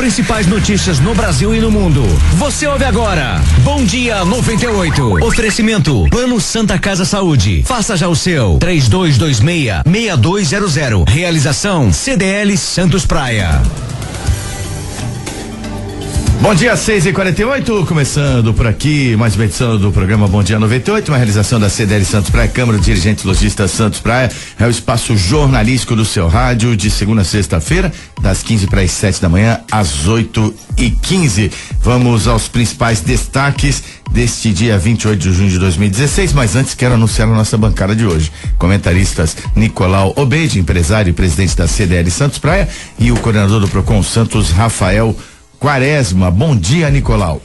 principais notícias no Brasil e no mundo. Você ouve agora Bom Dia 98. Oferecimento Plano Santa Casa Saúde. Faça já o seu. 3226-6200. Realização CDL Santos Praia. Bom dia, 6h48, começando por aqui mais uma edição do programa Bom Dia 98, uma realização da CDL Santos Praia, Câmara de Dirigentes Lojistas Santos Praia. É o espaço jornalístico do seu rádio, de segunda a sexta-feira, das 15 para as 7 da manhã, às 8h15. Vamos aos principais destaques deste dia 28 de junho de 2016, mas antes quero anunciar a nossa bancada de hoje. Comentaristas Nicolau Obeide, empresário e presidente da CDL Santos Praia, e o coordenador do Procon Santos, Rafael Quaresma. Bom dia, Nicolau.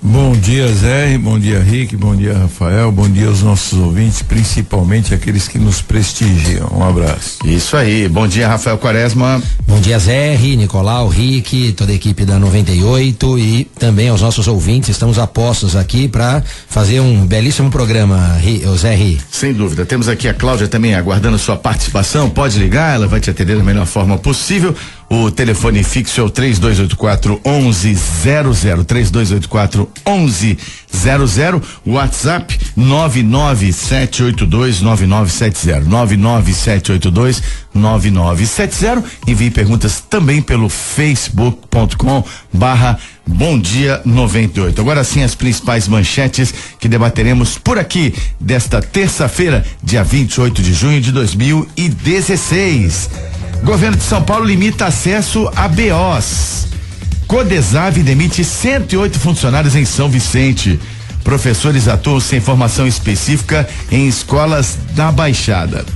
Bom dia, Zé, bom dia, Rick, bom dia, Rafael, bom dia aos nossos ouvintes, principalmente aqueles que nos prestigiam. Um abraço. Isso aí, bom dia, Rafael Quaresma. Bom dia, Zé, Nicolau, Rick, toda a equipe da 98 e também aos nossos ouvintes. Estamos a postos aqui para fazer um belíssimo programa, Zé. Sem dúvida, temos aqui a Cláudia também aguardando sua participação. Pode ligar, ela vai te atender da melhor forma possível. O telefone fixo é o 3284-1100, 3284-1100, WhatsApp 997829970, 997829970. Envie perguntas também pelo facebook.com/Bom Dia 98. Agora sim, as principais manchetes que debateremos por aqui desta terça-feira, dia 28 de junho de 2016. Governo de São Paulo limita acesso a BOs. Codesave demite 108 funcionários em São Vicente. Professores atuam sem formação específica em escolas da Baixada.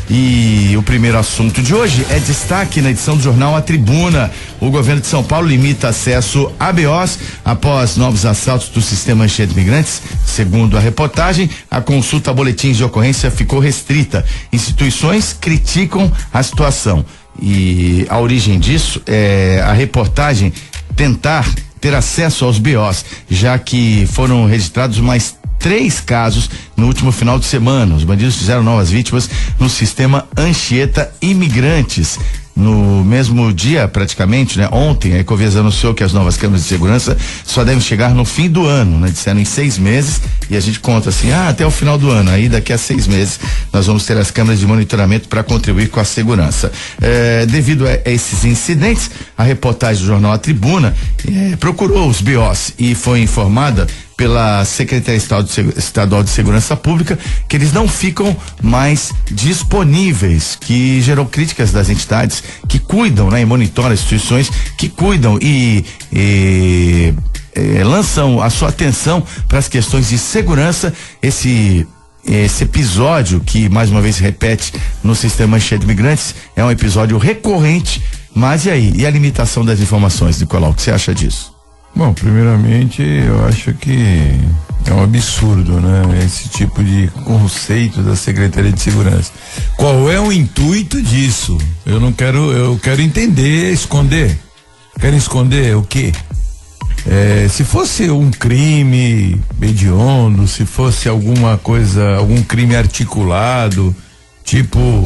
E o primeiro assunto de hoje é destaque na edição do jornal A Tribuna. O governo de São Paulo limita acesso a BOs após novos assaltos do sistema Anchieta Imigrantes. Segundo a reportagem, a consulta a boletins de ocorrência ficou restrita. Instituições criticam a situação. E a origem disso é a reportagem tentar ter acesso aos BOs, já que foram registrados mais 3 casos no último final de semana. Os bandidos fizeram novas vítimas no sistema Anchieta Imigrantes. No mesmo dia, praticamente, né? Ontem, a Ecovias anunciou que as novas câmeras de segurança só devem chegar no fim do ano, né? Disseram em 6 meses, e a gente conta assim, até o final do ano, aí daqui a 6 meses nós vamos ter as câmeras de monitoramento para contribuir com a segurança. Devido a esses incidentes, a reportagem do jornal A Tribuna procurou os BOs e foi informada pela Secretaria Estadual de Segurança Pública que eles não ficam mais disponíveis, que gerou críticas das entidades que cuidam, né, e monitoram as instituições que cuidam e lançam a sua atenção para as questões de segurança. Esse episódio que mais uma vez se repete no sistema Anchieta Imigrantes é um episódio recorrente. Mas e aí? E a limitação das informações, Nicolau? O que você acha disso? Bom, primeiramente eu acho que é um absurdo, né? Esse tipo de conceito da Secretaria de Segurança. Qual é o intuito disso? Eu quero entender, esconder. Querem esconder o quê? Se fosse um crime hediondo, se fosse alguma coisa, algum crime articulado, tipo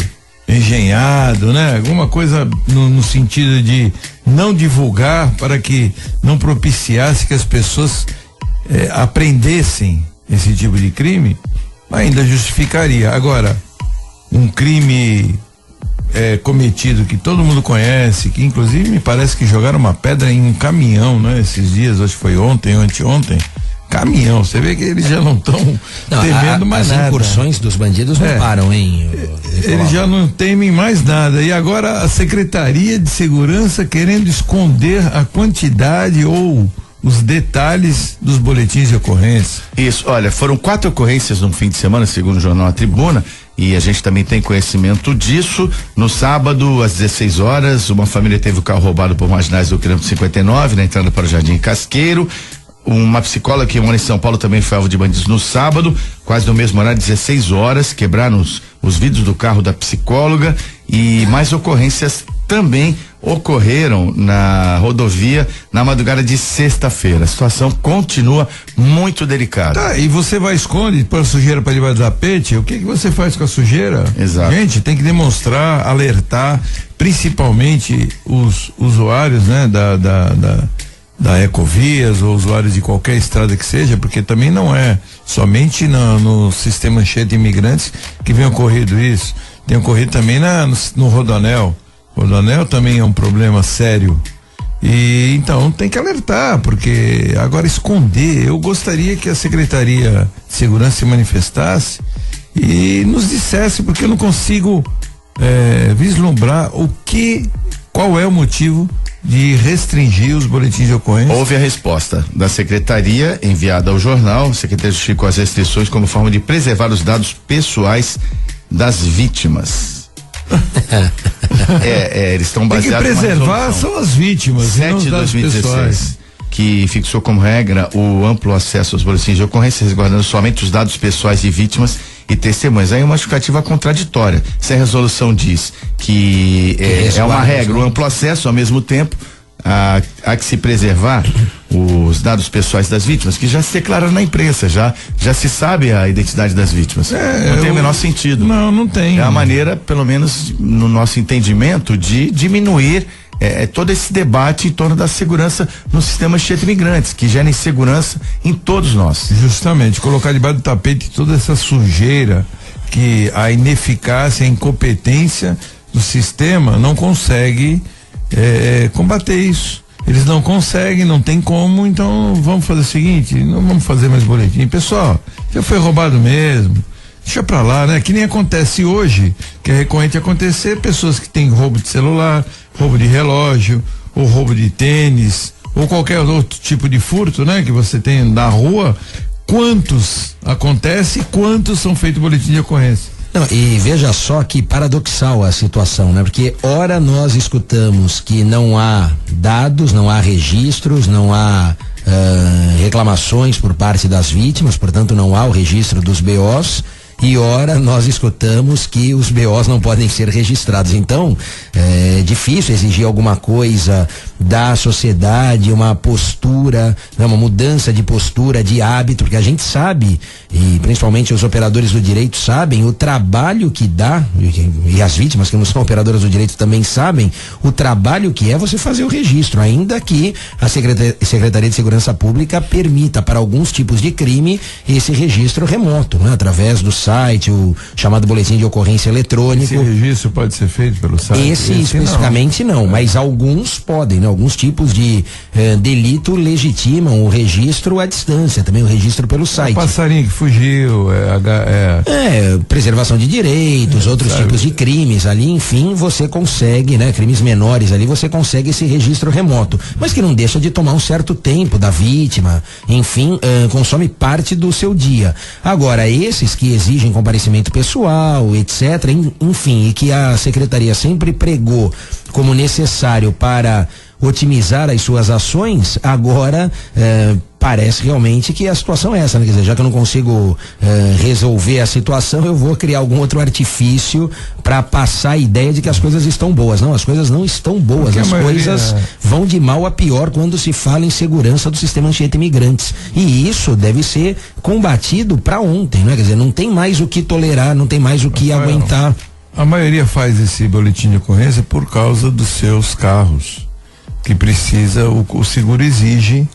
engenhado, né? Alguma coisa no sentido de não divulgar para que não propiciasse que as pessoas aprendessem esse tipo de crime, ainda justificaria. Agora, um crime cometido que todo mundo conhece, que inclusive me parece que jogaram uma pedra em um caminhão, né? Esses dias, acho que foi ontem ou anteontem. Caminhão, você vê que eles já não estão temendo mais nada. As incursões dos bandidos não param, hein? Eles já não temem mais nada. E agora a Secretaria de Segurança querendo esconder a quantidade ou os detalhes dos boletins de ocorrência. Isso, olha, foram 4 ocorrências no fim de semana, segundo o jornal A Tribuna, e a gente também tem conhecimento disso. No sábado, às 16 horas, uma família teve o carro roubado por marginais do quilômetro 59, na entrada para o Jardim Casqueiro. Uma psicóloga que mora em São Paulo também foi alvo de bandidos no sábado, quase no mesmo horário, 16 horas, quebraram os vidros do carro da psicóloga. E mais ocorrências também ocorreram na rodovia na madrugada de sexta-feira. A situação continua muito delicada. Tá, e você vai esconde para sujeira para debaixo do tapete? O que você faz com a sujeira? Exato. Gente, tem que demonstrar, alertar, principalmente os usuários, né, da Ecovias ou usuários de qualquer estrada que seja, porque também não é somente no sistema Anchieta Imigrantes que vem ocorrido isso, tem ocorrido também no Rodoanel. O Rodoanel também é um problema sério. E então tem que alertar, porque agora esconder, eu gostaria que a Secretaria de Segurança se manifestasse e nos dissesse, porque eu não consigo vislumbrar qual é o motivo de restringir os boletins de ocorrência. Houve a resposta da secretaria enviada ao jornal. O secretário justificou as restrições como forma de preservar os dados pessoais das vítimas. Eles estão baseados. Tem que preservar são as vítimas, 7 de 2016, que fixou como regra o amplo acesso aos boletins de ocorrência, resguardando somente os dados pessoais de vítimas e testemunhas. Aí uma justificativa contraditória. Se a resolução diz que é uma regra, o amplo acesso, ao mesmo tempo há que se preservar os dados pessoais das vítimas, que já se declararam na imprensa, já se sabe a identidade das vítimas. Não tem o menor sentido. Não tem. É a maneira, pelo menos no nosso entendimento, de diminuir todo esse debate em torno da segurança no sistema Anchieta Imigrantes, que gera insegurança em todos nós. Justamente, colocar debaixo do tapete toda essa sujeira, que a ineficácia, a incompetência do sistema não consegue combater isso. Eles não conseguem, não tem como, então vamos fazer o seguinte, não vamos fazer mais boletim. Pessoal, já foi roubado mesmo, deixa pra lá, né? Que nem acontece hoje, que é recorrente acontecer, pessoas que têm roubo de celular, roubo de relógio, ou roubo de tênis, ou qualquer outro tipo de furto, né? Que você tem na rua, quantos acontece e quantos são feitos boletim de ocorrência? Não, e veja só que paradoxal a situação, né? Porque ora nós escutamos que não há dados, não há registros, não há reclamações por parte das vítimas, portanto não há o registro dos BOs, e ora nós escutamos que os BOs não podem ser registrados. Então é difícil exigir alguma coisa da sociedade, uma postura, uma mudança de postura, de hábito, porque a gente sabe, e principalmente os operadores do direito sabem o trabalho que dá, e as vítimas que não são operadoras do direito também sabem o trabalho que é você fazer o registro, ainda que a Secretaria de Segurança Pública permita para alguns tipos de crime esse registro remoto, né? Através do site, o chamado boletim de ocorrência eletrônico. Esse registro pode ser feito pelo site? Esse especificamente não, mas alguns podem, né? Alguns tipos de delito legitimam o registro à distância, também o registro pelo site. O passarinho que fugiu, preservação de direitos, outros tipos de crimes ali, enfim, você consegue, né? Crimes menores ali, você consegue esse registro remoto, mas que não deixa de tomar um certo tempo da vítima, enfim, consome parte do seu dia. Agora, esses que exigem comparecimento pessoal, etc., enfim, e que a secretaria sempre pregou como necessário para otimizar as suas ações, agora parece realmente que a situação é essa, né? Quer dizer, já que eu não consigo resolver a situação, eu vou criar algum outro artifício para passar a ideia de que as coisas estão boas. Não, as coisas não estão boas, as coisas vão de mal a pior quando se fala em segurança do sistema Anchieta Imigrantes, e isso deve ser combatido para ontem, né? Quer dizer, não tem mais o que tolerar, não tem mais o que aguentar. A maioria faz esse boletim de ocorrência por causa dos seus carros, que precisa, o seguro exige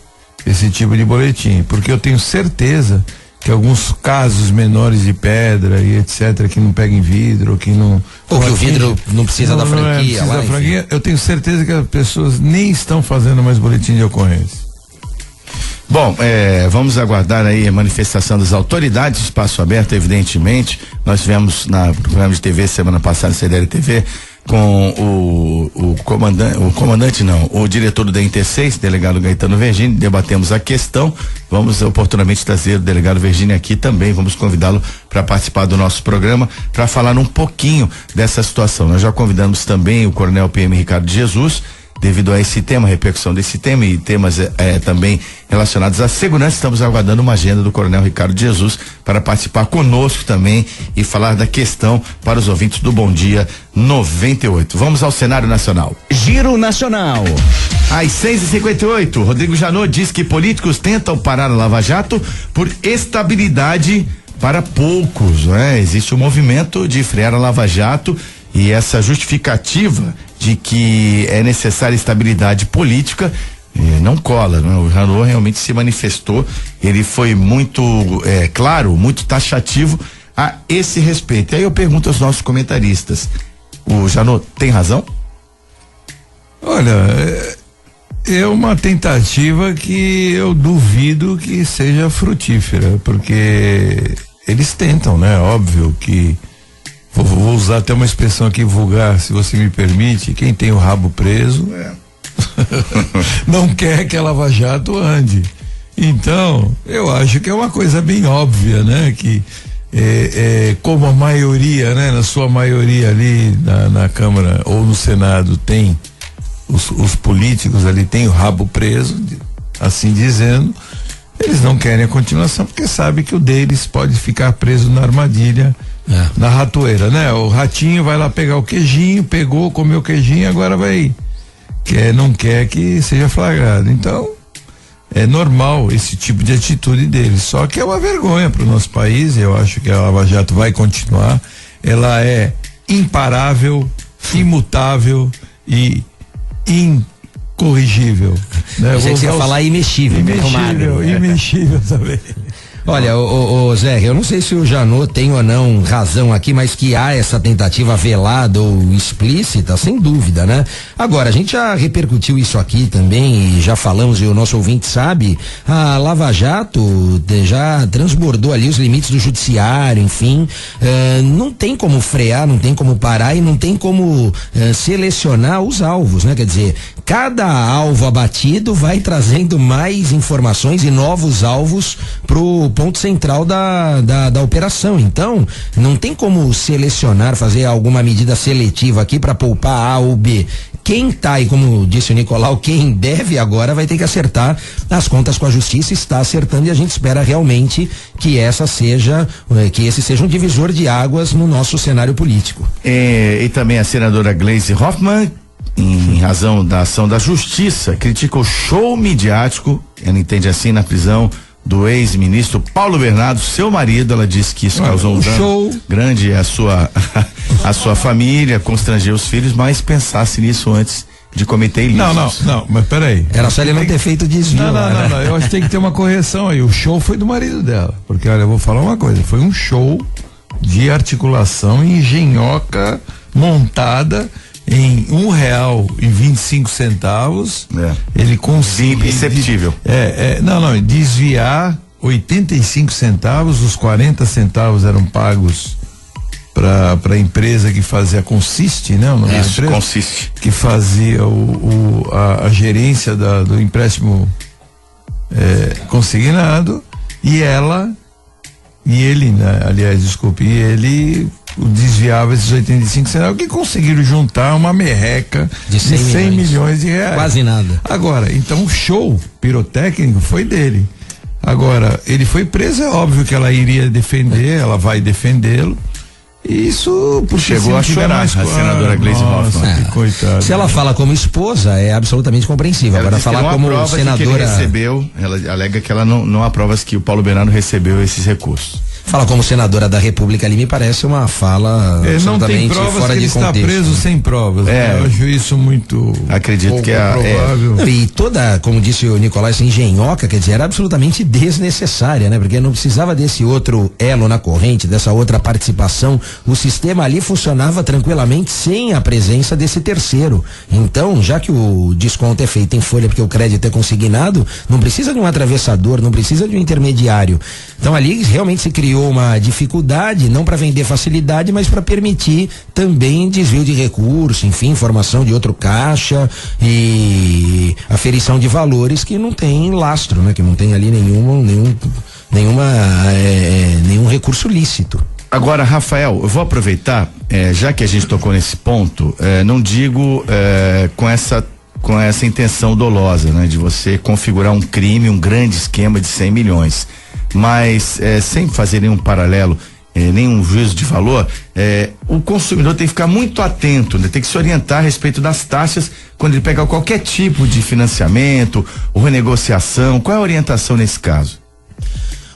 esse tipo de boletim, porque eu tenho certeza que alguns casos menores de pedra e etc, que não pegam em vidro, que não... Ou que o vidro não precisa da franquia. Não precisa da franquia, eu tenho certeza que as pessoas nem estão fazendo mais boletim de ocorrência. Bom, vamos aguardar aí a manifestação das autoridades, espaço aberto, evidentemente. Nós tivemos no programa de TV semana passada, CDL TV, com o diretor do DNT6, delegado Gaetano Vergini, debatemos a questão. Vamos oportunamente trazer o delegado Vergini aqui também, vamos convidá-lo para participar do nosso programa, para falar um pouquinho dessa situação. Nós já convidamos também o Coronel PM Ricardo de Jesus, devido a esse tema, a repercussão desse tema e temas também relacionados à segurança. Estamos aguardando uma agenda do Coronel Ricardo de Jesus para participar conosco também e falar da questão para os ouvintes do Bom Dia 98. Vamos ao cenário nacional. Giro Nacional. Às 6h58, Rodrigo Janot diz que políticos tentam parar a Lava Jato por estabilidade para poucos, né? Existe um movimento de frear a Lava Jato, e essa justificativa de que é necessária estabilidade política, não cola, né? O Janot realmente se manifestou, ele foi muito claro, muito taxativo a esse respeito. E aí eu pergunto aos nossos comentaristas, o Janot tem razão? Olha, é uma tentativa que eu duvido que seja frutífera, porque eles tentam, né? Óbvio que vou usar até uma expressão aqui vulgar, se você me permite, quem tem o rabo preso não quer que a Lava Jato ande. Então, eu acho que é uma coisa bem óbvia, né? Que como a maioria, né? Na sua maioria ali na Câmara ou no Senado tem os políticos ali tem o rabo preso, assim dizendo, eles não querem a continuação porque sabem que o deles pode ficar preso na armadilha, na ratoeira, né? O ratinho vai lá pegar o queijinho, pegou, comeu o queijinho, agora não quer que seja flagrado. Então, é normal esse tipo de atitude deles, só que é uma vergonha para o nosso país. Eu acho que a Lava Jato vai continuar, ela é imparável, imutável e incorrigível, né? Você ia falar imexível. Imexível também. Olha, o Zé, eu não sei se o Janot tem ou não razão aqui, mas que há essa tentativa velada ou explícita, sem dúvida, né? Agora, a gente já repercutiu isso aqui também e já falamos, e o nosso ouvinte sabe, a Lava Jato já transbordou ali os limites do judiciário, enfim, não tem como frear, não tem como parar e não tem como selecionar os alvos, né? Quer dizer, cada alvo abatido vai trazendo mais informações e novos alvos pro ponto central da operação. Então, não tem como selecionar, fazer alguma medida seletiva aqui para poupar A ou B. Quem tá, e como disse o Nicolau, quem deve agora vai ter que acertar as contas com a justiça, está acertando, e a gente espera realmente que esse seja um divisor de águas no nosso cenário político. E também a senadora Gleisi Hoffmann, em razão da ação da justiça, critica o show midiático, ela entende assim, na prisão do ex-ministro Paulo Bernardo, seu marido. Ela disse que isso causou um dano grande à sua família, constrangeu os filhos, mas pensasse nisso antes de cometer ilícitos. Não, mas peraí. Era só ele não ter feito desvio. Não, eu acho que tem que ter uma correção aí. O show foi do marido dela, porque olha, eu vou falar uma coisa, foi um show de articulação engenhoca montada em R$1,25. Ele conseguiu. Imperceptível. Desviar 85 centavos, os 40 centavos eram pagos para a empresa que fazia Consiste, né? O nome da empresa? Consiste. Que fazia a gerência do empréstimo consignado, e ele, né? Aliás, desculpe, e ele desviava esses 85 centavos, que conseguiram juntar uma merreca de 100 milhões de reais. Quase nada. Agora, então o show pirotécnico foi dele. Agora, ele foi preso, é óbvio que ela iria defender, ela vai defendê-lo. Isso chegou a chorar a senadora Gleisi Hoffmann. Coitada. Se ela fala como esposa, é absolutamente compreensível. Agora, falar como senadora. Ela recebeu, ela alega que ela não aprova que o Paulo Bernardo recebeu esses recursos. Fala como senadora da República ali, me parece uma fala absolutamente fora de contexto. Não tem provas que ele está preso sem provas. Eu acho isso muito. Acredito que provável. E toda, como disse o Nicolau, essa engenhoca, quer dizer, era absolutamente desnecessária, né? Porque não precisava desse outro elo na corrente, dessa outra participação. O sistema ali funcionava tranquilamente sem a presença desse terceiro. Então, já que o desconto é feito em folha porque o crédito é consignado, não precisa de um atravessador, não precisa de um intermediário. Então ali realmente se criou uma dificuldade, não para vender facilidade, mas para permitir também desvio de recurso, enfim, formação de outro caixa e aferição de valores que não tem lastro, né? Que não tem ali nenhum recurso lícito. Agora, Rafael, eu vou aproveitar, já que a gente tocou nesse ponto, não digo com essa intenção dolosa, né? De você configurar um crime, um grande esquema de 100 milhões. Mas, sem fazer nenhum paralelo, nenhum juízo de valor, o consumidor tem que ficar muito atento, né? Tem que se orientar a respeito das taxas quando ele pega qualquer tipo de financiamento ou renegociação. Qual é a orientação nesse caso?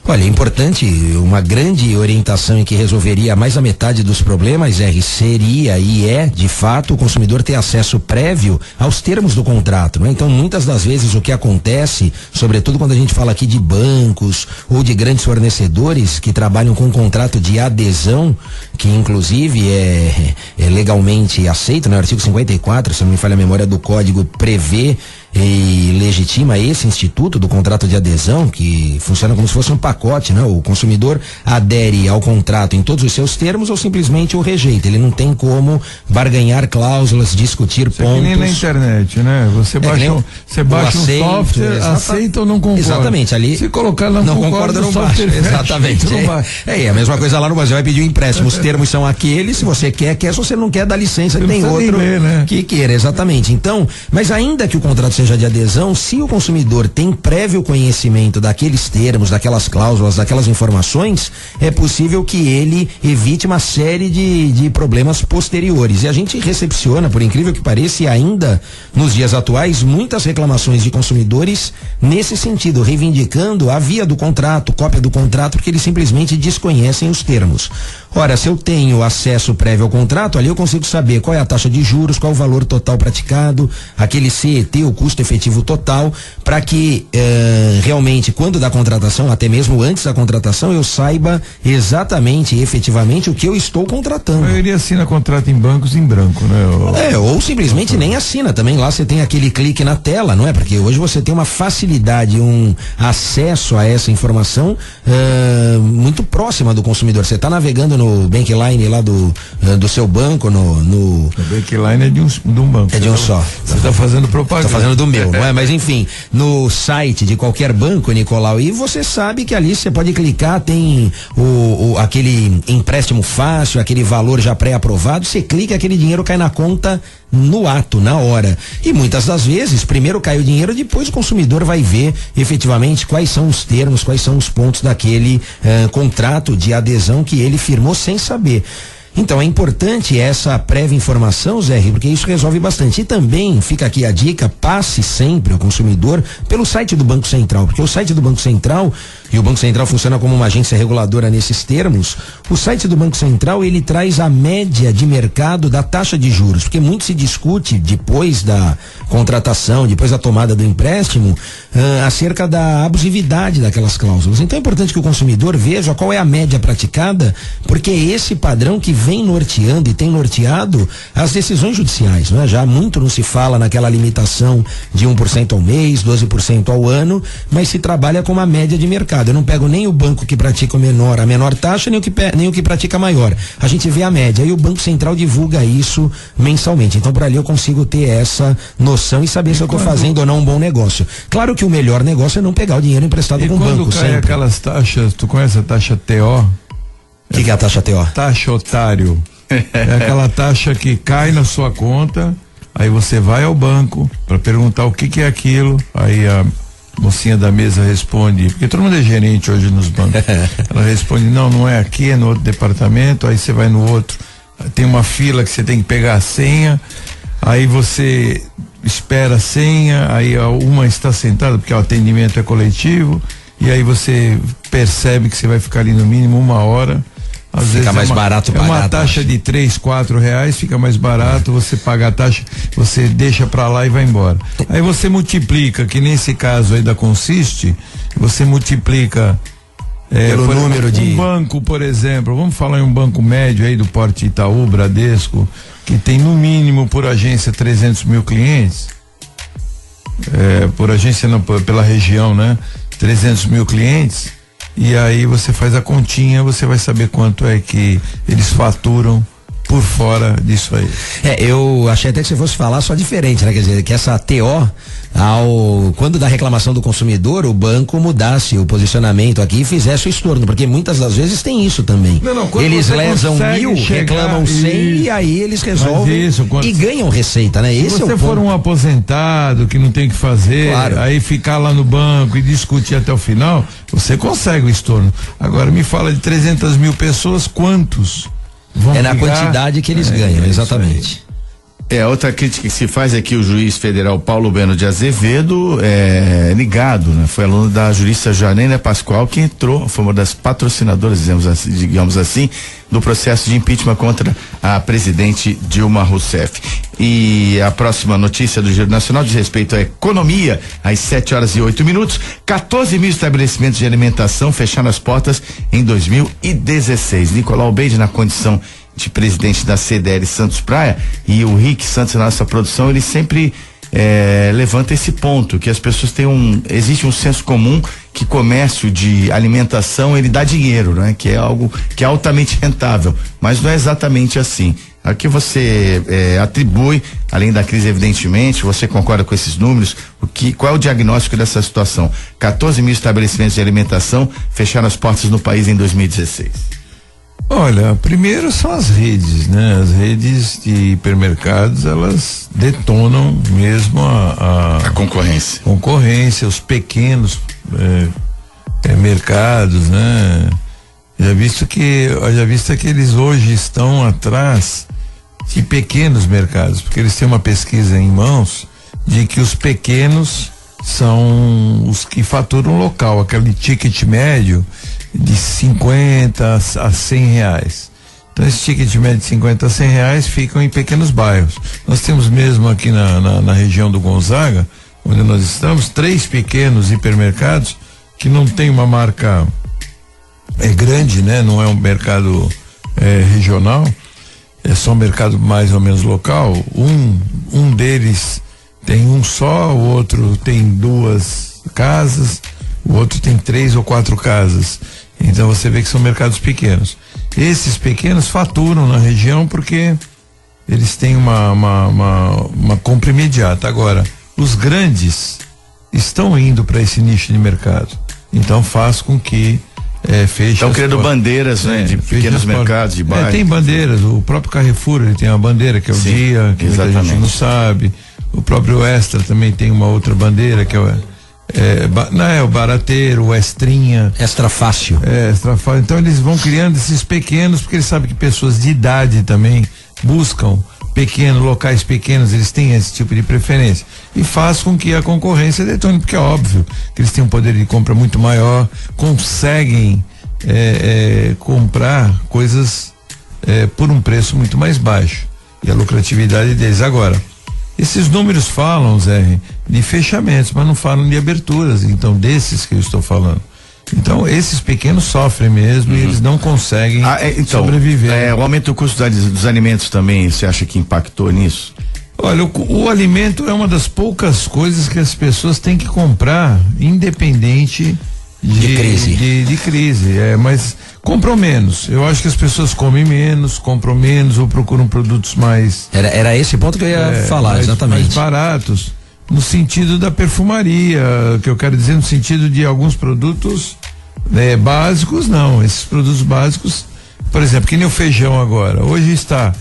Olha, é importante, uma grande orientação em que resolveria mais da metade dos problemas, seria e é, de fato, o consumidor ter acesso prévio aos termos do contrato, né? Então, muitas das vezes o que acontece, sobretudo quando a gente fala aqui de bancos ou de grandes fornecedores que trabalham com contrato de adesão, que inclusive é legalmente aceito, né? O artigo 54, se não me falha a memória do código, prevê e legitima esse instituto do contrato de adesão, que funciona como se fosse um pacote, né? O consumidor adere ao contrato em todos os seus termos ou simplesmente o rejeita. Ele não tem como barganhar cláusulas, discutir pontos. É que nem na internet, né? Você baixa um software, aceita ou não concorda. Exatamente, ali. Se colocar não concorda, não baixa. Exatamente. É a mesma coisa lá no Brasil, vai pedir um empréstimo. Os termos são aqueles, se você quer, se você não quer, dá licença, tem outro né? Que queira, exatamente. Então, mas ainda que o contrato seja de adesão, se o consumidor tem prévio conhecimento daqueles termos, daquelas cláusulas, daquelas informações, é possível que ele evite uma série de problemas posteriores. E a gente recepciona, por incrível que pareça, e ainda nos dias atuais, muitas reclamações de consumidores nesse sentido, reivindicando a via do contrato, cópia do contrato, porque eles simplesmente desconhecem os termos. Ora, se eu tenho acesso prévio ao contrato, ali eu consigo saber qual é a taxa de juros, qual é o valor total praticado, aquele CET, o custo efetivo total, para que realmente, quando da contratação, até mesmo antes da contratação, eu saiba exatamente e efetivamente o que eu estou contratando. A maioria assina contrato em bancos em branco, né? Ou simplesmente nem assina também. Lá você tem aquele clique na tela, não é? Porque hoje você tem uma facilidade, um acesso a essa informação muito próxima do consumidor. Você está navegando no Bankline lá do seu banco, no Bankline é de um banco. É de um só. Você está fazendo propaganda. Estou fazendo do meu, não é? Mas enfim, no site de qualquer banco, Nicolau, e você sabe que ali você pode clicar, tem aquele empréstimo fácil, aquele valor já pré-aprovado, você clica, aquele dinheiro cai na conta no ato, na hora. E muitas das vezes, primeiro cai o dinheiro, depois o consumidor vai ver efetivamente quais são os termos, quais são os pontos daquele contrato de adesão que ele firmou sem saber. Então é importante essa prévia informação, Zé, porque isso resolve bastante. E também fica aqui a dica, passe sempre ao consumidor pelo site do Banco Central, porque o site do Banco Central, e o Banco Central funciona como uma agência reguladora nesses termos, o site do Banco Central, ele traz a média de mercado da taxa de juros, porque muito se discute depois da contratação, depois da tomada do empréstimo, acerca da abusividade daquelas cláusulas. Então é importante que o consumidor veja qual é a média praticada, porque é esse padrão que vem norteando e tem norteado as decisões judiciais, né? Já muito não se fala naquela limitação de 1% ao mês, 12% ao ano, mas se trabalha com uma média de mercado. Eu não pego nem o banco que pratica a menor taxa, nem o que pratica a maior. A gente vê a média e o Banco Central divulga isso mensalmente. Então por ali eu consigo ter essa noção e saber se eu estou fazendo ou não um bom negócio. Claro que o melhor negócio é não pegar o dinheiro emprestado com o banco. Quando cai aquelas taxas, tu conhece a taxa TO? O que é a taxa TO? Taxa otário. É aquela taxa que cai na sua conta, aí você vai ao banco para perguntar o que é aquilo, aí a mocinha da mesa responde, porque todo mundo é gerente hoje nos bancos. Ela responde, não é aqui, é no outro departamento, aí você vai no outro, tem uma fila que você tem que pegar a senha, aí você espera a senha, aí uma está sentada, porque o atendimento é coletivo, e aí você percebe que você vai ficar ali no mínimo 1 hora. Às fica vezes mais barato pagar. É uma taxa de R$3, R$4, fica mais barato, você paga a taxa, você deixa pra lá e vai embora. Aí você multiplica, que nesse caso aí da Consiste, você multiplica pelo número de... Um banco, por exemplo, vamos falar em um banco médio aí do porte Itaú, Bradesco, que tem no mínimo por agência 300 mil clientes, por agência não, pela região, né? 300 mil clientes. E aí você faz a continha, você vai saber quanto é que eles faturam por fora disso aí. Eu achei até que você fosse falar só diferente, né? Quer dizer, que essa TO, quando da reclamação do consumidor, o banco mudasse o posicionamento aqui e fizesse o estorno, porque muitas das vezes tem isso também. Eles lesam 1.000, reclamam 100 e aí eles resolvem e ganham receita, né? Se você for um aposentado que não tem o que fazer, claro, aí ficar lá no banco e discutir até o final, você consegue o estorno. Agora me fala de 300 mil pessoas, quantos? Na quantidade que eles ganham, exatamente. Outra crítica que se faz é que o juiz federal Paulo Bueno de Azevedo é ligado, né? Foi aluno da jurista Janina Pascoal, que entrou, foi uma das patrocinadoras, digamos assim, do processo de impeachment contra a presidente Dilma Rousseff. E a próxima notícia do Giro Nacional diz respeito à economia, às 7h08. 14 mil estabelecimentos de alimentação fecharam as portas em 2016. Nicolau Beide, na condição de presidente da CDL Santos Praia, e o Rick Santos na nossa produção, ele sempre levanta esse ponto, que as pessoas têm existe um senso comum que comércio de alimentação ele dá dinheiro, né? Que é algo que é altamente rentável, mas não é exatamente assim. Aqui você atribui, além da crise, evidentemente, você concorda com esses números, qual é o diagnóstico dessa situação? 14 mil estabelecimentos de alimentação fecharam as portas no país em 2016. Olha, primeiro são as redes, né? As redes de hipermercados, elas detonam mesmo a concorrência, os pequenos mercados, né? Já visto que eles hoje estão atrás de pequenos mercados, porque eles têm uma pesquisa em mãos de que os pequenos são os que faturam local, aquele ticket médio de 50 a 100 reais. Então esse ticket médio de 50 a 100 reais ficam em pequenos bairros. Nós temos mesmo aqui na região do Gonzaga, onde nós estamos, 3 pequenos hipermercados que não tem uma marca grande, né? Não é um mercado regional, é só um mercado mais ou menos local. Um deles tem um só, o outro tem 2 casas, o outro tem 3 ou 4 casas. Então você vê que são mercados pequenos. Esses pequenos faturam na região porque eles têm uma compra imediata. Agora, os grandes estão indo para esse nicho de mercado. Então faz com que feche. Estão criando bandeiras, né? De pequenos mercados, de bairro. Tem bandeiras. O próprio Carrefour, ele tem uma bandeira que é o dia, que muita gente não sabe. O próprio Extra também tem uma outra bandeira que é o barateiro, o extrinha. Extra fácil. Extra fácil. Então eles vão criando esses pequenos, porque eles sabem que pessoas de idade também buscam locais pequenos, eles têm esse tipo de preferência. E faz com que a concorrência detone, porque é óbvio que eles têm um poder de compra muito maior, conseguem comprar coisas por um preço muito mais baixo. E a lucratividade deles. Agora, esses números falam, Zé, de fechamentos, mas não falam de aberturas, então desses que eu estou falando. Então esses pequenos sofrem mesmo e eles não conseguem sobreviver. O aumento do custo dos alimentos também, você acha que impactou nisso? Olha, o alimento é uma das poucas coisas que as pessoas têm que comprar, independente de crise. Mas compram menos. Eu acho que as pessoas compram menos ou procuram produtos mais. Era esse ponto que eu ia falar, exatamente. Mais baratos, no sentido da perfumaria, que eu quero dizer, no sentido de alguns produtos básicos, não. Esses produtos básicos, por exemplo, que nem o feijão agora. Hoje está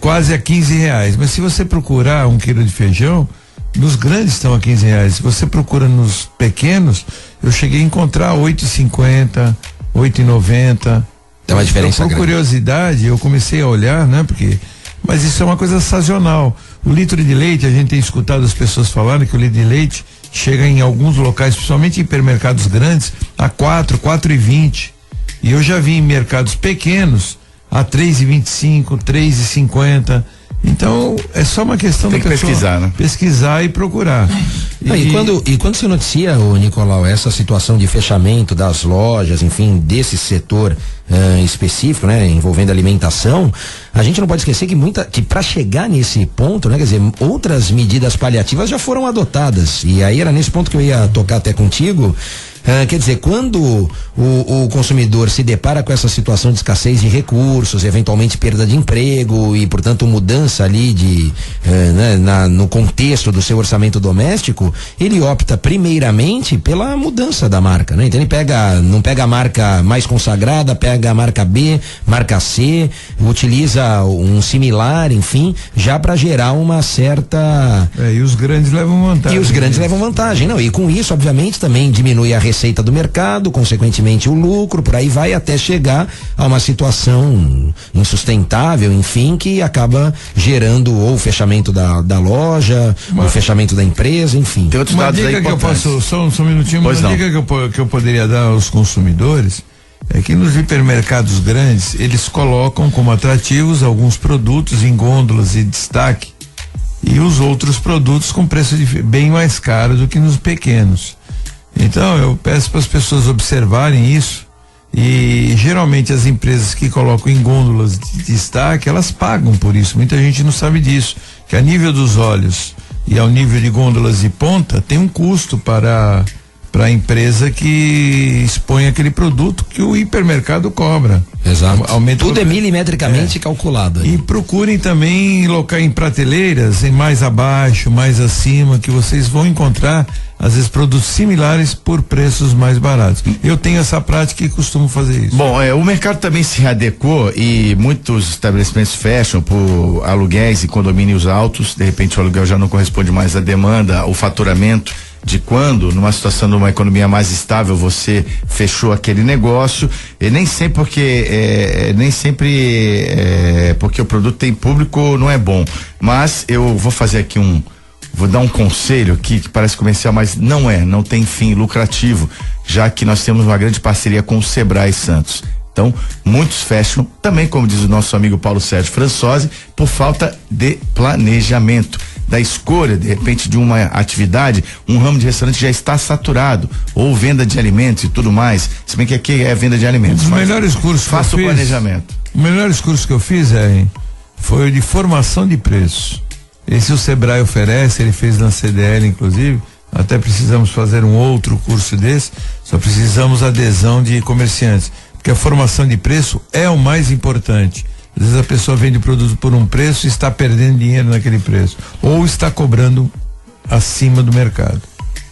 quase a 15 reais. Mas se você procurar 1 quilo de feijão, nos grandes estão a 15 reais. Se você procura nos pequenos, eu cheguei a encontrar 8,50, 8,90. Tem uma diferença grande. Por curiosidade, eu comecei a olhar, né? Mas isso é uma coisa sazonal. O litro de leite, a gente tem escutado as pessoas falando que o litro de leite chega em alguns locais, principalmente em hipermercados grandes, a 4,20. E eu já vi em mercados pequenos a 3,25, 3,50. Então é só uma questão da pessoa pesquisar e procurar. E quando se noticia, Nicolau, essa situação de fechamento das lojas, enfim, desse setor específico, né, envolvendo alimentação, a gente não pode esquecer que para chegar nesse ponto, né, quer dizer, outras medidas paliativas já foram adotadas. E aí era nesse ponto que eu ia tocar até contigo. Quer dizer, quando o consumidor se depara com essa situação de escassez de recursos, eventualmente perda de emprego e, portanto, mudança ali no contexto do seu orçamento doméstico, ele opta primeiramente pela mudança da marca, né? Então ele não pega a marca mais consagrada, pega a marca B, marca C, utiliza um similar, enfim, já para gerar uma certa... E os grandes levam vantagem. Não, e com isso, obviamente, também diminui a receita receita do mercado, consequentemente o lucro, por aí vai até chegar a uma situação insustentável, enfim, que acaba gerando ou o fechamento da loja, ou o fechamento da empresa, enfim. Tem outros uma dados dica aí que eu posso, só um minutinho, uma dica que eu poderia dar aos consumidores é que nos hipermercados grandes eles colocam como atrativos alguns produtos em gôndolas de destaque e os outros produtos com preço bem mais caro do que nos pequenos. Então eu peço para as pessoas observarem isso, e geralmente as empresas que colocam em gôndolas de destaque, elas pagam por isso. Muita gente não sabe disso, que a nível dos olhos e ao nível de gôndolas de ponta tem um custo para a empresa que expõe aquele produto que o hipermercado cobra. Exato. Tudo é milimetricamente calculado. E procurem também em prateleiras, em mais abaixo, mais acima, que vocês vão encontrar às vezes produtos similares por preços mais baratos. Eu tenho essa prática e costumo fazer isso. Bom, o mercado também se readequou e muitos estabelecimentos fecham por aluguéis e condomínios altos. De repente o aluguel já não corresponde mais à demanda, ao faturamento de quando, numa situação de uma economia mais estável, você fechou aquele negócio, e nem sempre porque o produto tem público não é bom. Mas eu vou fazer aqui vou dar um conselho aqui que parece comercial, mas não tem fim lucrativo, já que nós temos uma grande parceria com o Sebrae Santos. Então, muitos fecham, também como diz o nosso amigo Paulo Sérgio Françosi, por falta de planejamento, da escolha, de repente, de uma atividade. Um ramo de restaurante já está saturado, ou venda de alimentos e tudo mais, se bem que aqui é venda de alimentos. Os melhores cursos faça o planejamento. Os melhores cursos que eu fiz, foi o de formação de preços. Esse o Sebrae oferece, ele fez na CDL, inclusive. Até precisamos fazer um outro curso desse, só precisamos adesão de comerciantes, porque a formação de preço é o mais importante. Às vezes a pessoa vende o produto por um preço e está perdendo dinheiro naquele preço, ou está cobrando acima do mercado.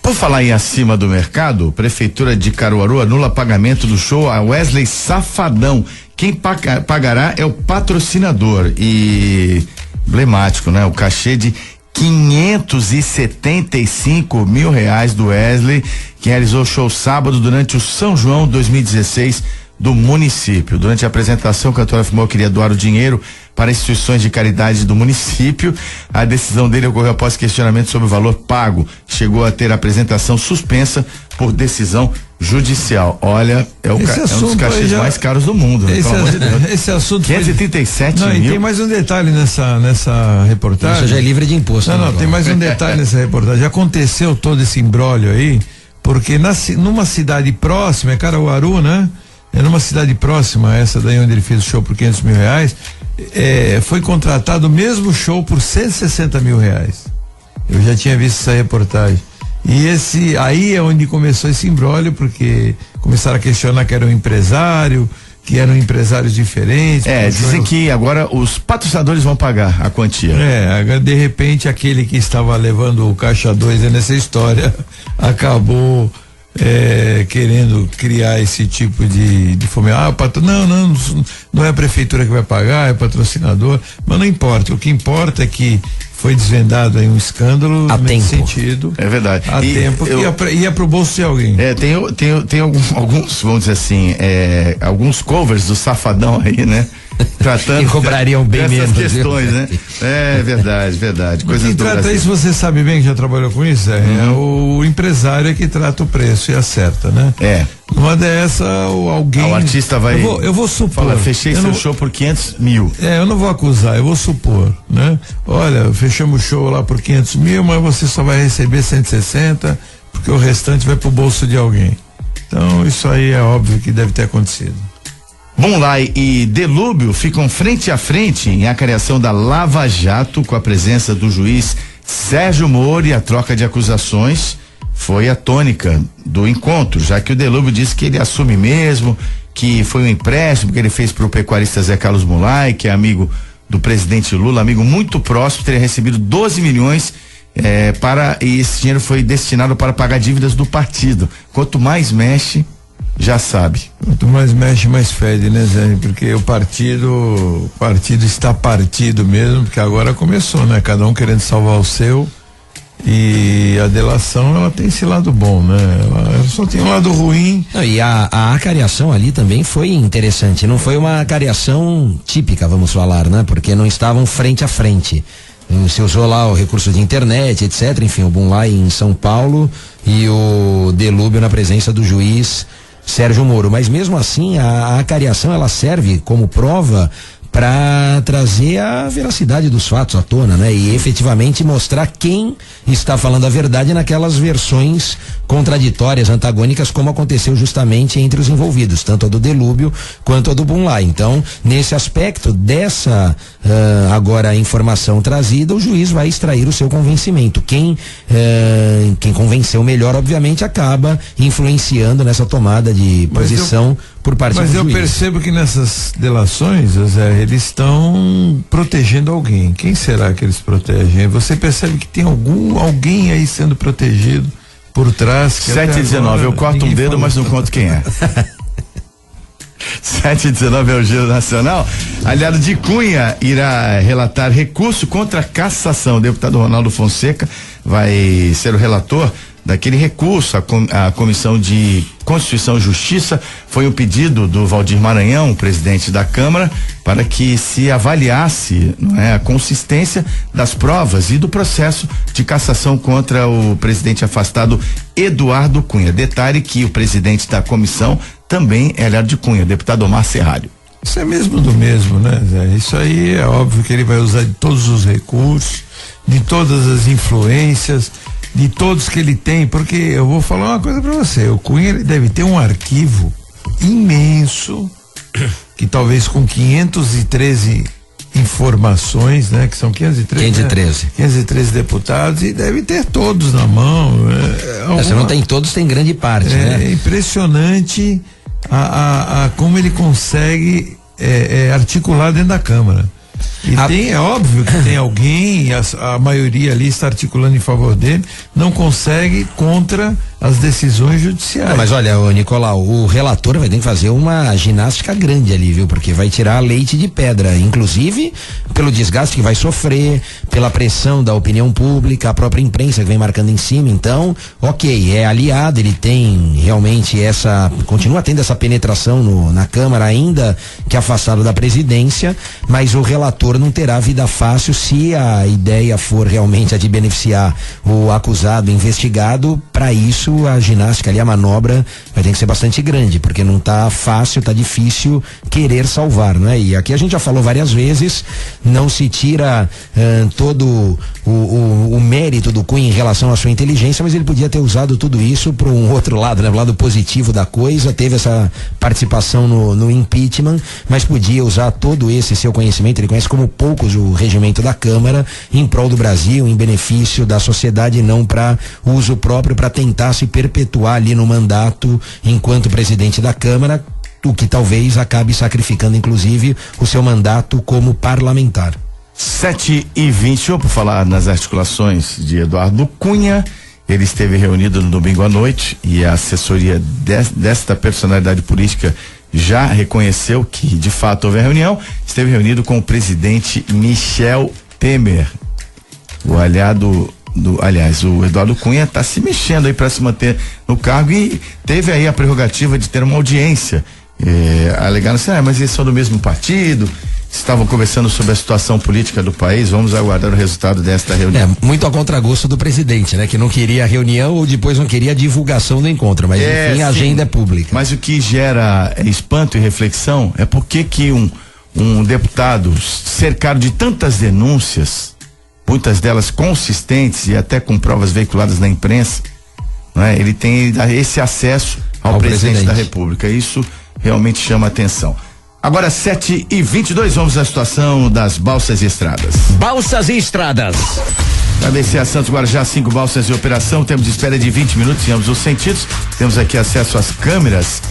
Por falar em acima do mercado, Prefeitura de Caruaru anula pagamento do show a Wesley Safadão. Quem pagará é o patrocinador, e emblemático, né? O cachê de R$575 mil do Wesley, que realizou o show sábado durante o São João 2016 do município. Durante a apresentação, o cantor afirmou que queria doar o dinheiro para instituições de caridade do município. A decisão dele ocorreu após questionamento sobre o valor pago. Chegou a ter a apresentação suspensa por decisão judicial. Olha, é um dos cachês mais caros do mundo, né? Pelo amor de Deus. Esse assunto 537 mil. E tem mais um detalhe nessa reportagem. Isso já é livre de imposto. Não, tem mais um detalhe nessa reportagem. Aconteceu todo esse imbróglio aí, porque numa cidade próxima, é Caruaru, né? É numa cidade próxima a essa daí onde ele fez o show por R$500 mil, foi contratado o mesmo show por R$160 mil. Eu já tinha visto essa reportagem. E aí é onde começou esse imbróglio, porque começaram a questionar que era um empresário, que eram empresários diferentes. Dizem que agora os patrocinadores vão pagar a quantia. De repente aquele que estava levando o caixa 2 nessa história acabou querendo criar esse tipo de fome. Não é a prefeitura que vai pagar, é o patrocinador, mas não importa. O que importa é que foi desvendado aí um escândalo nesse sentido. É verdade. Há tempo que ia pro bolso de alguém. Tem alguns, vamos dizer assim, alguns covers do Safadão aí, né? Tratando e cobrariam bem menos questões, né? É verdade. Quem trata isso, você sabe bem que já trabalhou com isso, é o empresário que trata o preço e acerta, né? Numa dessa, alguém. O artista vai. Eu vou supor. Fala, fechei seu show por R$500 mil. Eu não vou acusar, eu vou supor, né? Olha, fechamos o show lá por R$500 mil, mas você só vai receber 160, porque o restante vai pro bolso de alguém. Então, isso aí é óbvio que deve ter acontecido. Bonlai e Delúbio ficam frente a frente em acariação da Lava Jato, com a presença do juiz Sérgio Moro, e a troca de acusações foi a tônica do encontro, já que o Delúbio disse que ele assume mesmo, que foi um empréstimo que ele fez para o pecuarista Zé Carlos Mulai, que é amigo do presidente Lula, amigo muito próximo, teria recebido 12 milhões e esse dinheiro foi destinado para pagar dívidas do partido. Quanto mais mexe, já sabe. Quanto mais mexe, mais fede, né, Zé? Porque o partido está partido mesmo, porque agora começou, né? Cada um querendo salvar o seu E a delação, ela tem esse lado bom, né? Ela só tem um lado ruim. Não, e a acariação ali também foi interessante. Não foi uma acariação típica, vamos falar, né? Porque não estavam frente a frente. Se usou lá o recurso de internet, etc. Enfim, o Bunlai em São Paulo e o Delúbio na presença do juiz Sérgio Moro. Mas mesmo assim, a acariação, ela serve como prova para trazer a veracidade dos fatos à tona, né? E efetivamente mostrar quem está falando a verdade naquelas versões contraditórias, antagônicas, como aconteceu justamente entre os envolvidos, tanto a do Delúbio quanto a do Bunlai. Então, nesse aspecto dessa agora informação trazida, o juiz vai extrair o seu convencimento. Quem convenceu melhor, obviamente, acaba influenciando nessa tomada de posição por parte do juiz. Mas eu percebo que nessas delações, Zé, eles estão protegendo alguém. Quem será que eles protegem? Você percebe que tem alguém aí sendo protegido por trás. 7h19, eu corto um dedo, mas não conto quem é. 7h19 é o Giro Nacional. Aliado de Cunha irá relatar recurso contra a cassação. O deputado Ronaldo Fonseca vai ser o relator daquele recurso. A Comissão de Constituição e Justiça foi um pedido do Valdir Maranhão, presidente da Câmara, para que se avaliasse, não é, a consistência das provas e do processo de cassação contra o presidente afastado Eduardo Cunha. Detalhe que o presidente da comissão também é aliado de Cunha, o deputado Omar Serralho. Isso é mesmo do mesmo, né, Zé? Isso aí é óbvio que ele vai usar de todos os recursos, de todas as influências, de todos que ele tem, porque eu vou falar uma coisa pra você, o Cunha, ele deve ter um arquivo imenso, que talvez com 513 informações, né, que são 513 deputados, e deve ter todos na mão. Se não tem todos, tem grande parte, né? É impressionante como ele consegue articular dentro da Câmara. E é óbvio que tem alguém, a maioria ali está articulando em favor dele, não consegue contra as decisões judiciais. Não, mas olha, Nicolau, o relator vai ter que fazer uma ginástica grande ali, viu? Porque vai tirar leite de pedra, inclusive pelo desgaste que vai sofrer, pela pressão da opinião pública, a própria imprensa que vem marcando em cima. Então, ok, é aliado, ele tem realmente continua tendo essa penetração na Câmara, ainda que afastado da presidência, mas o relator não terá vida fácil se a ideia for realmente a de beneficiar o acusado, investigado. Para isso, a ginástica ali, a manobra vai ter que ser bastante grande, porque não tá fácil, tá difícil querer salvar, né? E aqui a gente já falou várias vezes, não se tira todo o mérito do Cunha em relação à sua inteligência, mas ele podia ter usado tudo isso para um outro lado, né? O lado positivo da coisa, teve essa participação no impeachment, mas podia usar todo esse seu conhecimento, ele conhece como poucos o regimento da Câmara, em prol do Brasil, em benefício da sociedade, e não para uso próprio, para tentar se perpetuar ali no mandato enquanto presidente da Câmara, o que talvez acabe sacrificando inclusive o seu mandato como parlamentar. 7h20, por falar nas articulações de Eduardo Cunha, ele esteve reunido no domingo à noite e a assessoria desta personalidade política já reconheceu que de fato houve a reunião. Esteve reunido com o presidente Michel Temer, o aliado o Eduardo Cunha está se mexendo aí para se manter no cargo e teve aí a prerrogativa de ter uma audiência, alegando assim, mas eles são do mesmo partido, estavam conversando sobre a situação política do país, vamos aguardar o resultado desta reunião. Muito a contragosto do presidente, né? Que não queria a reunião ou depois não queria a divulgação do encontro, mas enfim, a agenda é pública. Mas o que gera espanto e reflexão é por que um deputado cercado de tantas denúncias, muitas delas consistentes e até com provas veiculadas na imprensa, né? Ele tem esse acesso ao presidente da República. Isso realmente chama atenção. Agora 7h22, vamos à situação das balsas e estradas. Balsas e estradas. ABC a Santos Guarujá, 5 balsas em operação, temos de espera de 20 minutos em ambos os sentidos. Temos aqui acesso às câmeras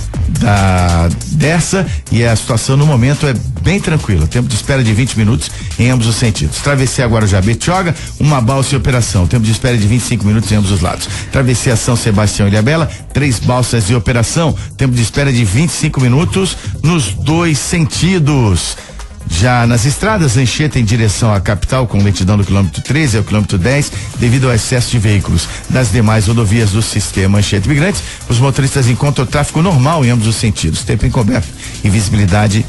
dessa e a situação no momento é bem tranquila. Tempo de espera de 20 minutos em ambos os sentidos. Travessia Guarujá Betioga, uma balsa em operação. Tempo de espera de 25 minutos em ambos os lados. Travessia São Sebastião e Ilhabela, 3 balsas em operação. Tempo de espera de 25 minutos nos 2 sentidos. Já nas estradas, Anchieta em direção à capital, com lentidão do quilômetro 13 ao quilômetro 10, devido ao excesso de veículos. Das demais rodovias do sistema Anchieta Imigrantes, os motoristas encontram o tráfego normal em ambos os sentidos. Tempo encoberto e visibilidade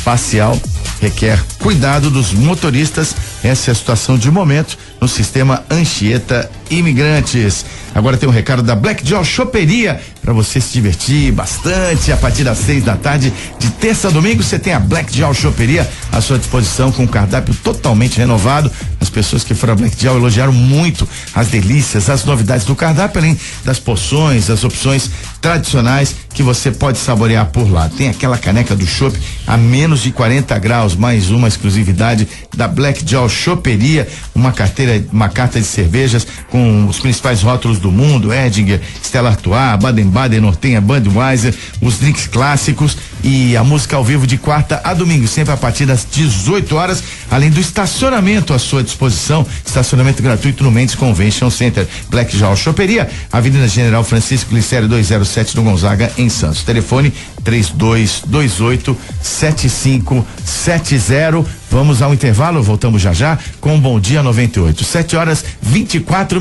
parcial requer cuidado dos motoristas. Essa é a situação de momento no sistema Anchieta Imigrantes. Agora tem um recado da Black Jaw Choperia para você se divertir bastante. A partir das 6 da tarde, de terça a domingo, você tem a Black Jaw Choperia à sua disposição, com um cardápio totalmente renovado. As pessoas que foram a Black Jaw elogiaram muito as delícias, as novidades do cardápio, além das porções, as opções tradicionais que você pode saborear por lá. Tem aquela caneca do chopp a menos de 40 graus, mais uma exclusividade da Black Jaw Choperia, uma carta de cervejas com os principais rótulos do mundo: Edinger, Stella Artois, Baden-Baden, Nortenha, Budweiser, os drinks clássicos e a música ao vivo de quarta a domingo, sempre a partir das 18 horas, além do estacionamento à sua disposição, estacionamento gratuito no Mendes Convention Center. Black Jaw Choperia, Avenida General Francisco Glicério 207 no Gonzaga, em Santos. Telefone 3228-7570. Vamos ao intervalo, voltamos já com Bom Dia 98. 7h24.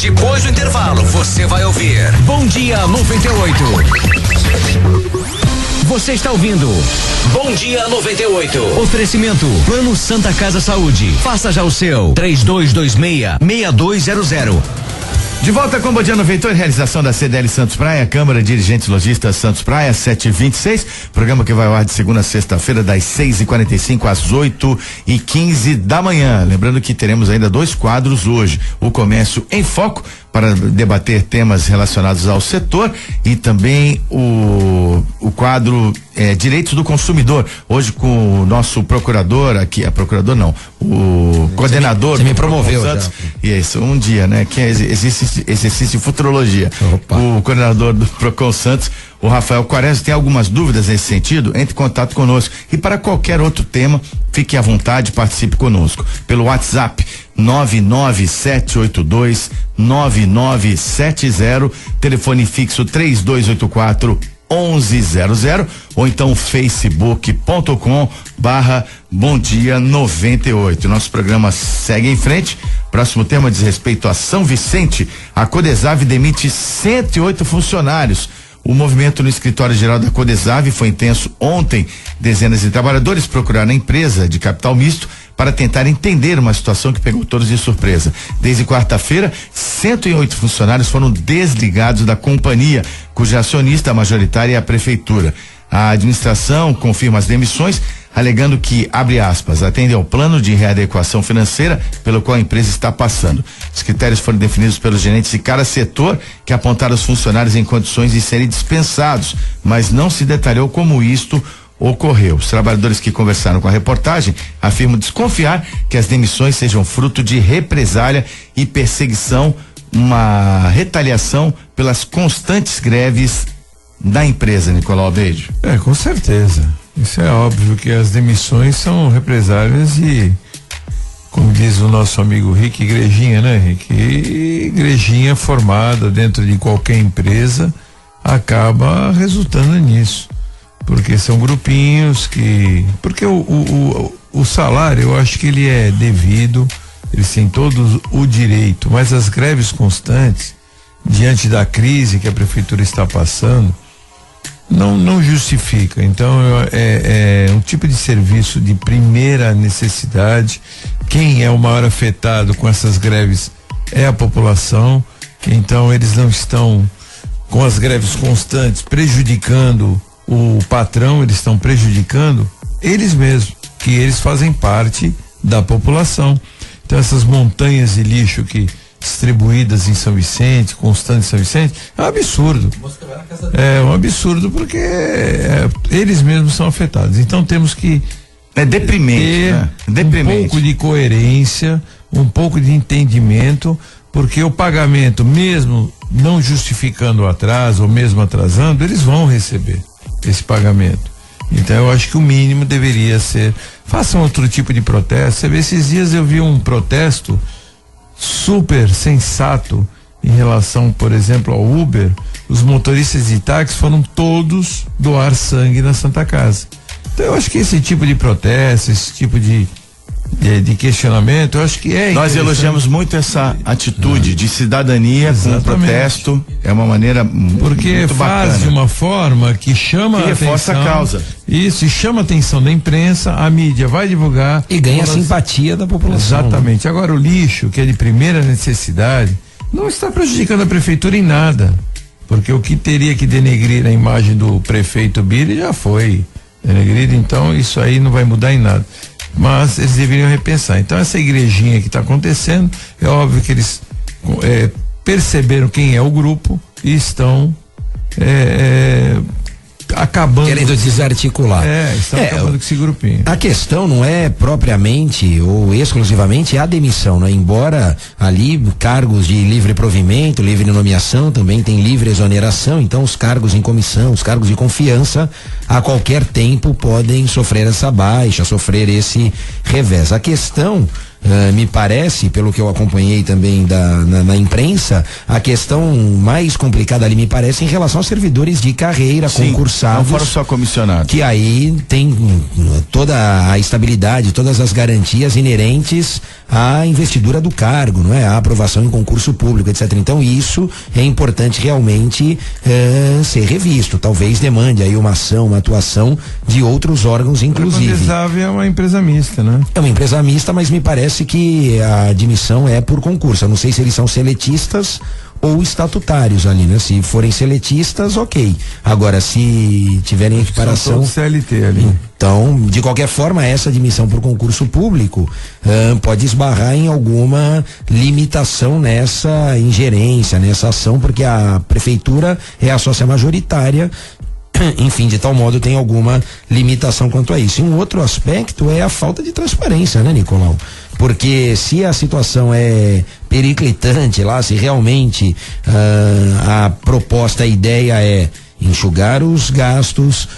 Depois do intervalo, você vai ouvir Bom Dia 98. Você está ouvindo Bom Dia 98. Oferecimento Plano Santa Casa Saúde. Faça já o seu. 3226-6200. De volta com o Bom Dia 98, realização da CDL Santos Praia, Câmara de Dirigentes Lojistas Santos Praia, 7h26. Programa que vai ao ar de segunda a sexta-feira, das 6h45 às 8h15 da manhã. Lembrando que teremos ainda 2 quadros hoje: o Comércio em Foco, para debater temas relacionados ao setor, e também o quadro Direitos do Consumidor, hoje com o nosso procurador aqui, procurador não, o coordenador. Você me promoveu Santos, e é isso, um dia, né, que é exercício de futurologia. Opa. O coordenador do Procon Santos, o Rafael Quaresma, tem algumas dúvidas nesse sentido, entre em contato conosco. E para qualquer outro tema, fique à vontade, participe conosco pelo WhatsApp 997829970, telefone fixo 3284-1100, ou então facebook.com/Bom Dia 98. Nosso programa segue em frente. Próximo tema diz respeito a São Vicente. A Codesave demite 108 funcionários. O movimento no escritório geral da Codesave foi intenso ontem. Dezenas de trabalhadores procuraram a empresa de capital misto para tentar entender uma situação que pegou todos de surpresa. Desde quarta-feira, 108 funcionários foram desligados da companhia, cuja acionista majoritária é a prefeitura. A administração confirma as demissões, alegando que, abre aspas, atende ao plano de readequação financeira pelo qual a empresa está passando. Os critérios foram definidos pelos gerentes de cada setor, que apontaram os funcionários em condições de serem dispensados, mas não se detalhou como isto ocorreu. Os trabalhadores que conversaram com a reportagem afirmam desconfiar que as demissões sejam fruto de represália e perseguição, uma retaliação pelas constantes greves da empresa, Nicolau Albeide. Com certeza. Isso é óbvio, que as demissões são represálias e, como diz o nosso amigo Rick, igrejinha, né, Rick? E igrejinha formada dentro de qualquer empresa acaba resultando nisso. Porque são grupinhos que... Porque o salário, eu acho que ele é devido, eles têm todos o direito, mas as greves constantes, diante da crise que a prefeitura está passando, não justifica. Então é um tipo de serviço de primeira necessidade. Quem é o maior afetado com essas greves é a população. Então eles não estão com as greves constantes prejudicando o patrão, eles estão prejudicando eles mesmos, que eles fazem parte da população. Então essas montanhas de lixo que distribuídas em São Vicente, constantes em São Vicente, é um absurdo. É um absurdo, porque eles mesmos são afetados. Então temos que deprimente, né? Um pouco de coerência, um pouco de entendimento, porque o pagamento, mesmo não justificando o atraso ou mesmo atrasando, eles vão receber esse pagamento. Então eu acho que o mínimo deveria ser, façam outro tipo de protesto. Você vê, esses dias eu vi um protesto super sensato em relação, por exemplo, ao Uber. Os motoristas de táxi foram todos doar sangue na Santa Casa. Então eu acho que esse tipo de protesto, esse tipo de questionamento, eu acho que nós elogiamos muito essa atitude de cidadania. Exatamente. Com o protesto, é uma maneira porque muito faz bacana. De uma forma que chama a atenção, reforça a causa. Isso, e chama a atenção da imprensa, a mídia vai divulgar e ganha a simpatia da população. Exatamente. Agora o lixo, que é de primeira necessidade, não está prejudicando a prefeitura em nada, porque o que teria que denegrir a imagem do prefeito Biri já foi denegrido, então isso aí não vai mudar em nada. Mas eles deveriam repensar. Então essa igrejinha que está acontecendo, é óbvio que eles perceberam quem é o grupo e estão acabando. Querendo desarticular. Estão acabando com esse grupinho. A questão não é propriamente ou exclusivamente a demissão, né? Embora ali cargos de livre provimento, livre nomeação, também tem livre exoneração, então os cargos em comissão, os cargos de confiança, a qualquer tempo podem sofrer essa baixa, sofrer esse revés. A questão, me parece, pelo que eu acompanhei também na imprensa, a questão mais complicada ali me parece em relação aos servidores de carreira, concursados. Não foram só comissionados. Que aí tem toda a estabilidade, todas as garantias inerentes à investidura do cargo, não é? A aprovação em concurso público, etc. Então isso é importante realmente ser revisto. Talvez demande aí uma ação, uma atuação de outros órgãos, inclusive. A Desave é uma empresa mista, né? É uma empresa mista, mas me parece que a admissão é por concurso. Eu não sei se eles são seletistas ou estatutários ali, né? Se forem seletistas, ok. Agora, se tiverem equiparação... São CLT ali. Então, de qualquer forma, essa admissão por concurso público pode esbarrar em alguma limitação nessa ingerência, nessa ação, porque a prefeitura é a sócia majoritária. Enfim, de tal modo tem alguma limitação quanto a isso. E um outro aspecto é a falta de transparência, né, Nicolau? Porque se a situação é periclitante lá, se realmente a proposta, a ideia é enxugar os gastos,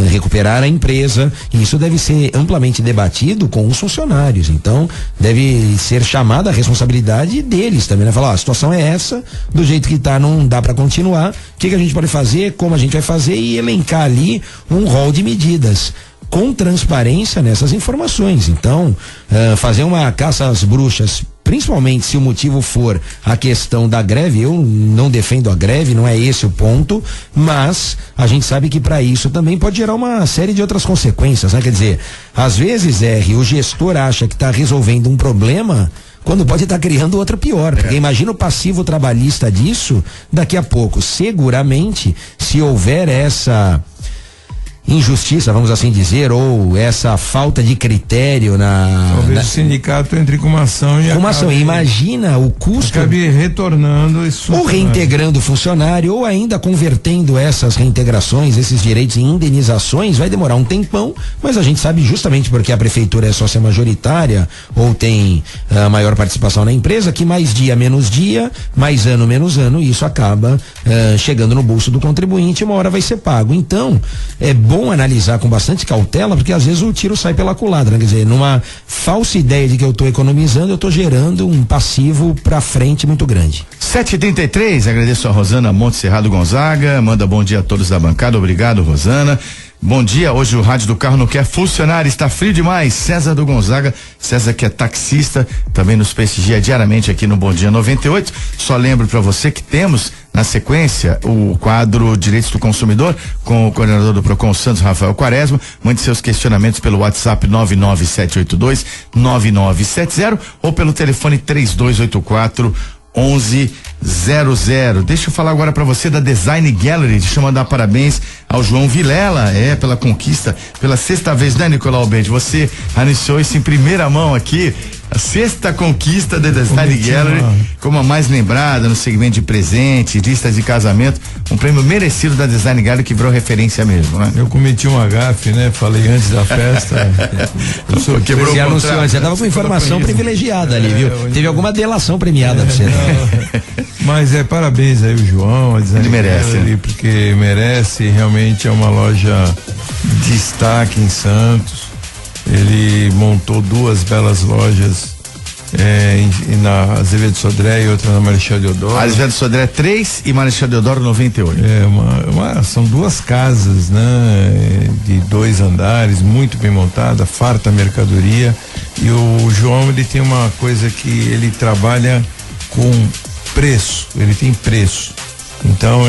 recuperar a empresa, isso deve ser amplamente debatido com os funcionários. Então, deve ser chamada a responsabilidade deles também, né? Falar, a situação é essa, do jeito que tá, não dá para continuar, o que a gente pode fazer, como a gente vai fazer, e elencar ali um rol de medidas com transparência nessas informações. Então, fazer uma caça às bruxas, principalmente se o motivo for a questão da greve, eu não defendo a greve, não é esse o ponto, mas a gente sabe que para isso também pode gerar uma série de outras consequências, né? Quer dizer, às vezes, o gestor acha que está resolvendo um problema quando pode estar criando outro pior, porque imagina o passivo trabalhista disso, daqui a pouco, seguramente, se houver essa injustiça, vamos assim dizer, ou essa falta de critério talvez o sindicato entre com uma ação e imagina o custo, acabe retornando isso, ou reintegrando o funcionário, ou ainda convertendo essas reintegrações, esses direitos em indenizações. Vai demorar um tempão, mas a gente sabe, justamente porque a prefeitura é sócia majoritária ou tem a maior participação na empresa, que mais dia menos dia, mais ano menos ano, e isso acaba chegando no bolso do contribuinte, uma hora vai ser pago. Então é bom analisar com bastante cautela, porque às vezes o tiro sai pela culatra, né? Quer dizer, numa falsa ideia de que eu estou economizando, eu estou gerando um passivo para frente muito grande. 7h33, agradeço a Rosana Montserrado Gonzaga, manda bom dia a todos da bancada, obrigado, Rosana. Bom dia, hoje o rádio do carro não quer funcionar, está frio demais. César do Gonzaga, César que é taxista, também nos prestigia diariamente aqui no Bom Dia 98. Só lembro para você que temos na sequência o quadro Direitos do Consumidor com o coordenador do Procon Santos, Rafael Quaresma. Mande seus questionamentos pelo WhatsApp 997829970 ou pelo telefone 3284 1100. Deixa eu falar agora para você da Design Gallery. Deixa eu mandar parabéns ao João Vilela, pela conquista, pela sexta vez, né, Nicolau Bede? Você anunciou isso em primeira mão aqui, a sexta conquista da Design Gallery, como a mais lembrada no segmento de presente, listas de casamento, um prêmio merecido da Design Gallery que virou referência mesmo, né? Eu cometi uma gafe, né? Falei antes da festa. Você anunciou, você tava com informação privilegiada ali, viu? Teve alguma delação premiada pra você. Mas parabéns aí o João, a Design Ele merece, Gallery, porque merece, realmente é uma loja de destaque em Santos. Ele montou 2 belas lojas na Azevedo Sodré e outra na Marechal Deodoro. Azevedo Sodré 3 e Marechal Deodoro 98. São duas casas, né? De 2 andares, muito bem montada, farta mercadoria. E o João, ele tem uma coisa que ele trabalha com preço, ele tem preço. Então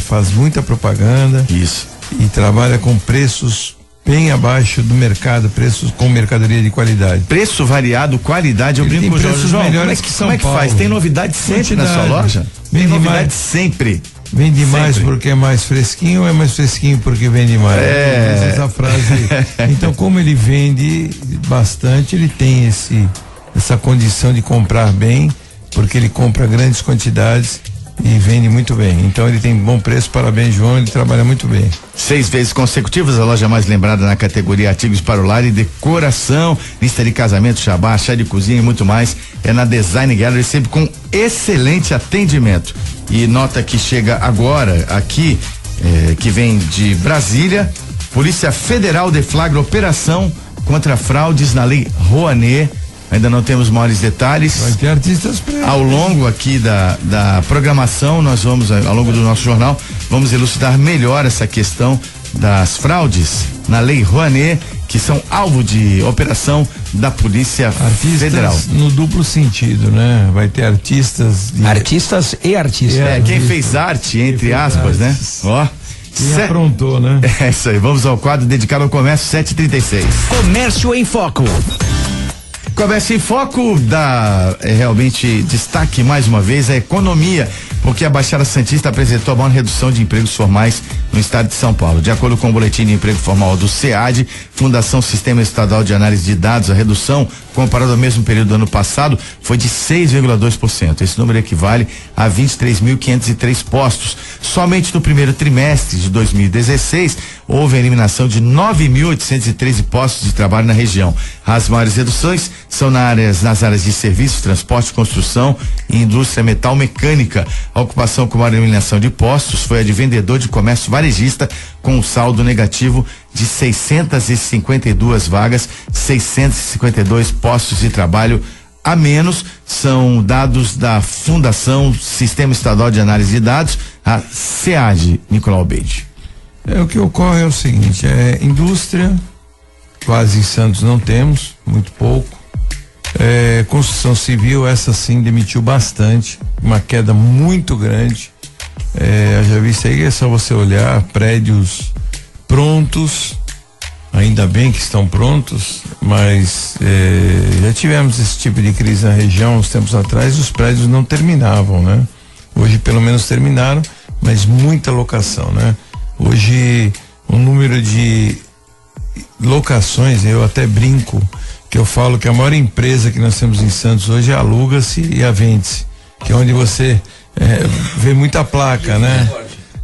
faz muita propaganda. Isso. E trabalha com preços bem abaixo do mercado, preços com mercadoria de qualidade. Preço variado, qualidade, eu brinco com o João. Como é que faz? Tem novidade sempre na sua loja? Tem novidade sempre. Vende mais porque é mais fresquinho ou é mais fresquinho porque vende mais? Essa frase. Então, como ele vende bastante, ele tem essa condição de comprar bem, porque ele compra grandes quantidades e vende muito bem. Então ele tem bom preço, parabéns, João, ele trabalha muito bem. 6 vezes consecutivas, a loja mais lembrada na categoria artigos para o lar e decoração, lista de casamento, jabá, chá de cozinha e muito mais, é na Design Gallery, sempre com excelente atendimento. E nota que chega agora aqui, que vem de Brasília, Polícia Federal deflagra operação contra fraudes na Lei Rouanet. Ainda não temos maiores detalhes. Vai ter artistas presos. Ao longo aqui da programação, nós vamos, ao longo do nosso jornal, vamos elucidar melhor essa questão das fraudes na Lei Rouanet, que são alvo de operação da Polícia Federal. No duplo sentido, né? Vai ter artistas. Artistas e artistas. Quem fez arte, entre aspas, né? Ó. Quem aprontou, né? É isso aí. Vamos ao quadro dedicado ao comércio, 7h36. Comércio em Foco. Comércio em Foco dá realmente destaque mais uma vez à economia, porque a Baixada Santista apresentou a maior redução de empregos formais no estado de São Paulo. De acordo com o boletim de emprego formal do SEAD, Fundação Sistema Estadual de Análise de Dados, a redução comparado ao mesmo período do ano passado foi de 6,2%. Esse número equivale a 23.503 postos. Somente no primeiro trimestre de 2016 houve a eliminação de 9.813 postos de trabalho na região. As maiores reduções são nas áreas de serviços, transporte, construção e indústria metal mecânica. A ocupação com maior eliminação de postos foi a de vendedor de comércio varejista, com um saldo negativo de 652 vagas, 652 postos de trabalho a menos. São dados da Fundação Sistema Estadual de Análise de Dados, a SEAD, Nicolau Beide. O que ocorre é o seguinte, indústria, quase em Santos não temos, muito pouco. Construção civil, essa sim demitiu bastante, uma queda muito grande. Já vi isso aí, é só você olhar, prédios prontos, ainda bem que estão prontos, mas já tivemos esse tipo de crise na região uns tempos atrás, os prédios não terminavam, né? Hoje pelo menos terminaram, mas muita locação, né? Hoje o número de locações, eu até brinco, que eu falo que a maior empresa que nós temos em Santos hoje é a Aluga-se e a Vende-se, que é onde você vê muita placa, né?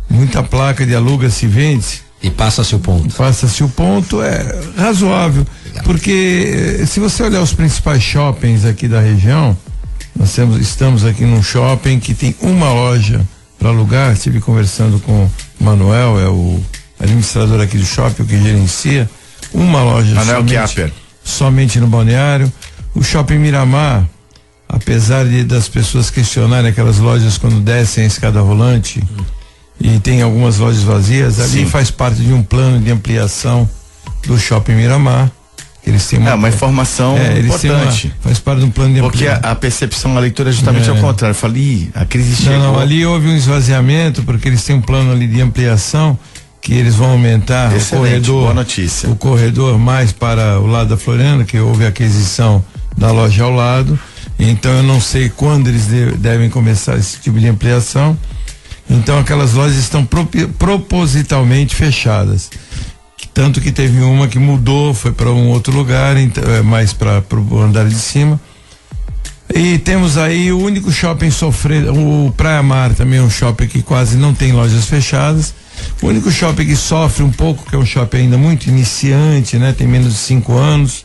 Muita placa de Aluga-se e Vende-se. E passa-se o ponto. Passa-se o ponto, é razoável. Legal. Porque se você olhar os principais shoppings aqui da região, estamos aqui num shopping que tem uma loja para alugar. Estive conversando com o Manuel, é o administrador aqui do shopping, o que gerencia. Uma loja somente no balneário. O shopping Miramar, apesar das pessoas questionarem aquelas lojas quando descem a escada rolante, e tem algumas lojas vazias, ali faz parte de um plano de ampliação do Shopping Miramar. Eles têm uma informação importante. Faz parte de um plano de ampliação. Porque a percepção, a leitura é justamente ao contrário. Eu falei, a crise chegou. Não, ali houve um esvaziamento, porque eles têm um plano ali de ampliação, que eles vão aumentar o corredor. Boa notícia. O corredor mais para o lado da Floriana, que houve a aquisição da loja ao lado. Então eu não sei quando eles devem começar esse tipo de ampliação. Então aquelas lojas estão propositalmente fechadas. Tanto que teve uma que mudou, foi para um outro lugar, mais para o andar de cima. E temos aí o único shopping o Praia Mar também é um shopping que quase não tem lojas fechadas. O único shopping que sofre um pouco, que é um shopping ainda muito iniciante, né? Tem menos de 5 anos.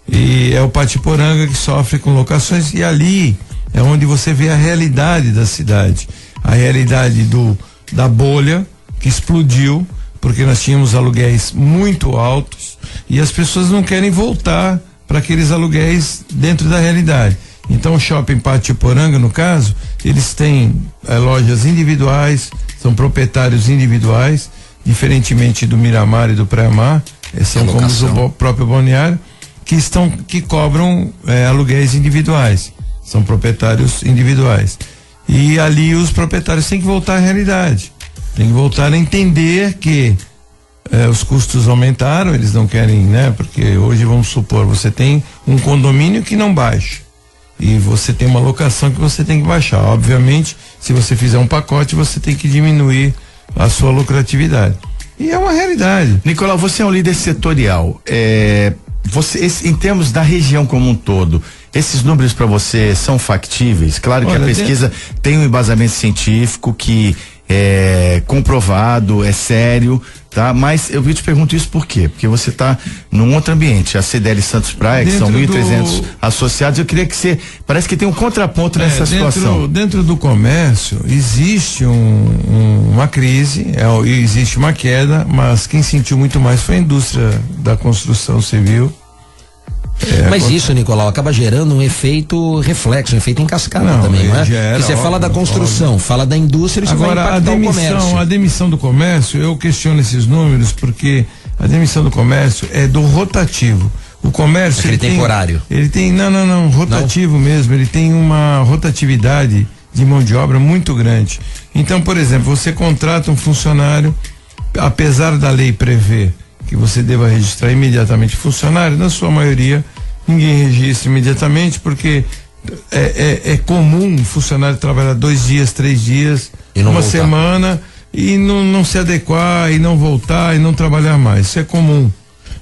E é o Patiporanga, que sofre com locações, e ali é onde você vê a realidade da cidade. A realidade da bolha que explodiu, porque nós tínhamos aluguéis muito altos e as pessoas não querem voltar para aqueles aluguéis dentro da realidade. Então o Shopping Pátio Poranga, no caso, eles têm lojas individuais, são proprietários individuais, diferentemente do Miramar e do Praia-Mar, são como o próprio balneário, que cobram aluguéis individuais, são proprietários individuais. E ali os proprietários têm que voltar à realidade, têm que voltar a entender que os custos aumentaram, eles não querem, né? Porque hoje, vamos supor, você tem um condomínio que não baixa e você tem uma locação que você tem que baixar. Obviamente, se você fizer um pacote, você tem que diminuir a sua lucratividade. E é uma realidade. Nicolau, você é um líder setorial. Em termos da região como um todo, esses números para você são factíveis? Claro que a pesquisa tem um embasamento científico que é comprovado, é sério, tá? Mas eu te pergunto isso por quê? Porque você está num outro ambiente, a CDL Santos Praia, que são 1.300 associados. Eu queria que você, parece que tem um contraponto nessa situação. Dentro do comércio existe uma crise, existe uma queda, mas quem sentiu muito mais foi a indústria da construção civil. Mas isso, Nicolau, acaba gerando um efeito reflexo, um efeito em cascata também, não é? Porque você fala da construção, fala da indústria, isso agora, vai impactar o comércio. A demissão do comércio, eu questiono esses números porque a demissão do comércio é do rotativo. O comércio... Aquele temporário. Ele tem, não, rotativo mesmo, ele tem uma rotatividade de mão de obra muito grande. Então, por exemplo, você contrata um funcionário, apesar da lei prever que você deva registrar imediatamente funcionário, na sua maioria ninguém registra imediatamente, porque é comum um funcionário trabalhar 2 dias, 3 dias, uma semana e não se adequar e não voltar e não trabalhar mais. Isso é comum,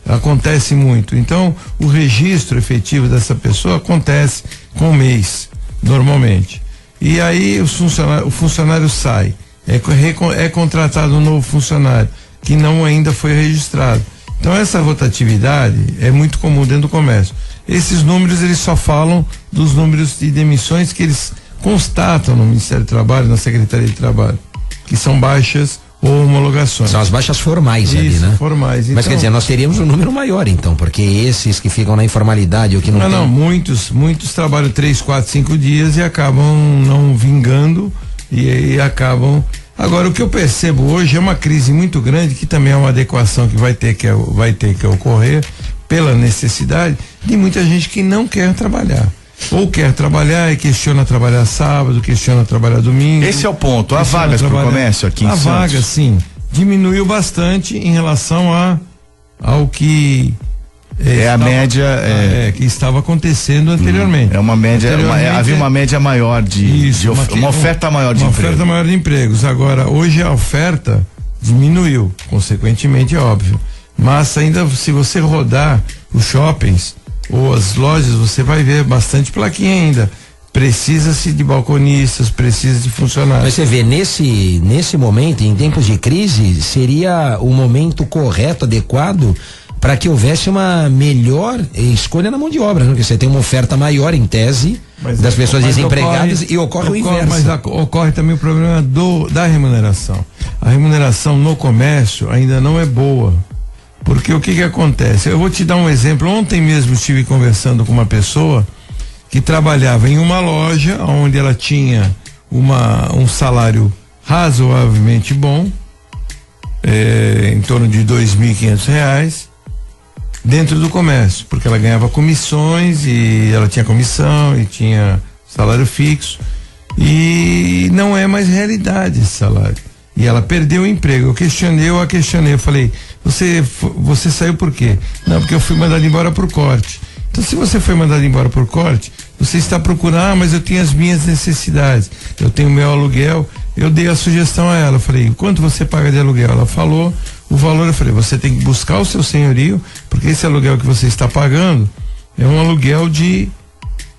acontece muito. Então o registro efetivo dessa pessoa acontece com um mês, normalmente. E aí o funcionário sai, é contratado um novo funcionário que não ainda foi registrado. Então essa rotatividade é muito comum dentro do comércio. Esses números, eles só falam dos números de demissões que eles constatam no Ministério do Trabalho, na Secretaria de Trabalho, que são baixas ou homologações. São as baixas formais ali, né? Formais. Mas quer dizer, nós teríamos um número maior então, porque esses que ficam na informalidade ou que não Não, muitos trabalham 3, 4, 5 dias e acabam não vingando e acabam. Agora, o que eu percebo hoje é uma crise muito grande, que também é uma adequação que vai ter que ocorrer pela necessidade de muita gente que não quer trabalhar. Ou quer trabalhar e questiona trabalhar sábado, questiona trabalhar domingo. Esse é o ponto. Há vagas para o comércio aqui em Santos? A vaga, sim, diminuiu bastante em relação ao que a média que estava acontecendo anteriormente. É uma média, havia uma média maior uma oferta maior de empregos. Uma oferta maior de empregos. Agora, hoje a oferta diminuiu, consequentemente, é óbvio. Mas ainda, se você rodar os shoppings ou as lojas, você vai ver bastante plaquinha ainda. Precisa-se de balconistas, precisa de funcionários. Mas você vê, nesse momento, em tempos de crise, seria o momento correto, adequado, para que houvesse uma melhor escolha na mão de obra, né? Porque você tem uma oferta maior, em tese, das pessoas desempregadas, e ocorre o inverso. Mas ocorre também o problema da remuneração. A remuneração no comércio ainda não é boa, porque o que acontece? Eu vou te dar um exemplo. Ontem mesmo estive conversando com uma pessoa que trabalhava em uma loja onde ela tinha um salário razoavelmente bom, em torno de R$2.500, dentro do comércio, porque ela ganhava comissões e ela tinha comissão e tinha salário fixo, e não é mais realidade esse salário. E ela perdeu o emprego. Eu a questionei, eu falei, você saiu por quê? Não, porque eu fui mandado embora por corte. Então, se você foi mandado embora por corte, você está procurando, mas eu tenho as minhas necessidades, eu tenho o meu aluguel. Eu dei a sugestão a ela, falei, quanto você paga de aluguel? Ela falou o valor, eu falei, você tem que buscar o seu senhorio, porque esse aluguel que você está pagando é um aluguel de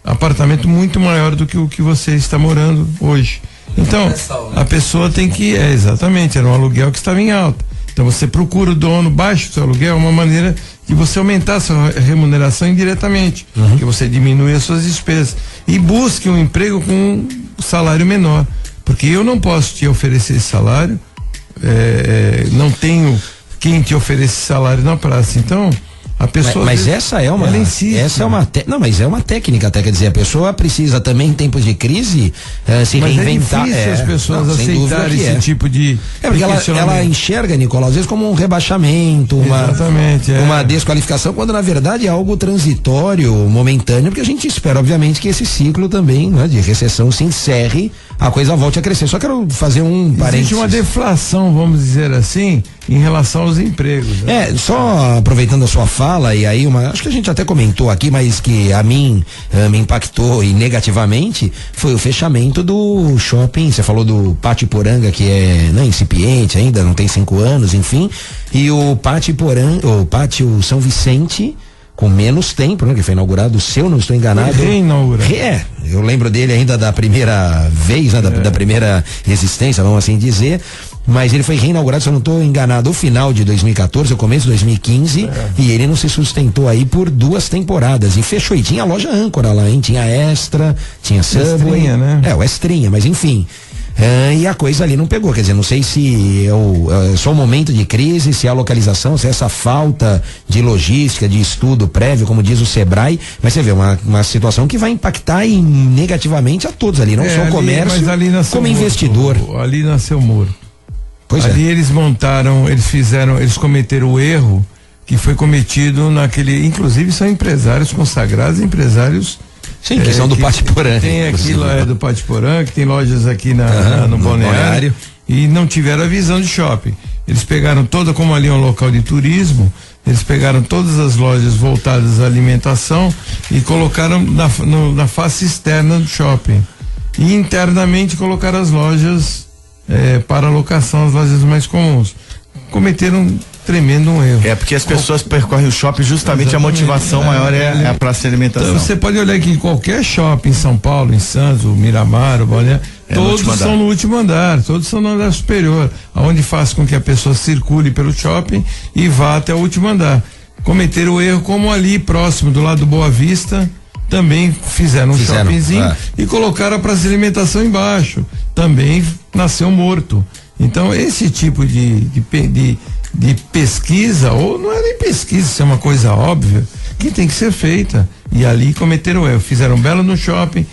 apartamento muito maior do que o que você está morando hoje. Então, a pessoa tem que, exatamente, era um aluguel que estava em alta. Então você procura o dono, baixa o seu aluguel, é uma maneira de você aumentar a sua remuneração indiretamente, que você diminui as suas despesas e busque um emprego com um salário menor, porque eu não posso te oferecer esse salário, não tenho quem te ofereça esse salário na praça. Então, A pessoa mas essa é uma, mas é uma técnica até, quer dizer, a pessoa precisa também em tempos de crise se reinventar. É difícil as pessoas aceitarem esse tipo de porque ela enxerga, Nicolau, às vezes como um rebaixamento, uma desqualificação, quando na verdade é algo transitório, momentâneo, porque a gente espera, obviamente, que esse ciclo também, né, de recessão se encerre, a coisa volte a crescer. Só quero fazer um parênteses. Existe uma deflação, vamos dizer assim, em relação aos empregos. Né? Só aproveitando a sua fala, e aí acho que a gente até comentou aqui, mas que a mim me impactou e negativamente, foi o fechamento do shopping. Você falou do Pátio Poranga, que é incipiente ainda, não tem 5 anos, enfim, e o Pátio Poranga, o Pátio São Vicente, com menos tempo, né? Que foi inaugurado, se eu não estou enganado. Eu lembro dele ainda da primeira vez, né? Da primeira existência, vamos assim dizer. Mas ele foi reinaugurado, se eu não estou enganado, o final de 2014, o começo de 2015, e ele não se sustentou aí por 2 temporadas. E fechou, e tinha a loja âncora lá, hein? Tinha Extra, tinha Subway. Estrinha, né? O Extrinha, mas enfim. E a coisa ali não pegou, quer dizer, não sei se é só um momento de crise, se é a localização, se é essa falta de logística, de estudo prévio, como diz o Sebrae, mas você vê uma situação que vai impactar negativamente a todos ali, não só o comércio, como investidor. Ali nasceu o Moro. Pois ali eles montaram, eles cometeram o erro que foi cometido naquele, inclusive são empresários consagrados, empresários. Sim, que são do Pátio Porã. Tem aqui lá do Pátio Porã, que tem lojas aqui no balneário, e não tiveram a visão de shopping. Eles pegaram como ali é um local de turismo, eles pegaram todas as lojas voltadas à alimentação e colocaram na face externa do shopping. E internamente colocaram as lojas para locação, as lojas mais comuns. Cometeram tremendo um erro. Porque as pessoas percorrem o shopping justamente. Exatamente. A motivação maior é a praça de alimentação. Então, você pode olhar que em qualquer shopping em São Paulo, em Santos, o Miramar, o Balneário, todos são no último andar, todos são no andar superior, onde faz com que a pessoa circule pelo shopping e vá até o último andar. Cometeram o erro, como ali próximo do lado do Boa Vista, também fizeram um shoppingzinho e colocaram a praça de alimentação embaixo, também nasceu morto. Então esse tipo de pesquisa, ou não é nem pesquisa, isso é uma coisa óbvia, que tem que ser feita. E ali cometeram erro, fizeram belo no shopping,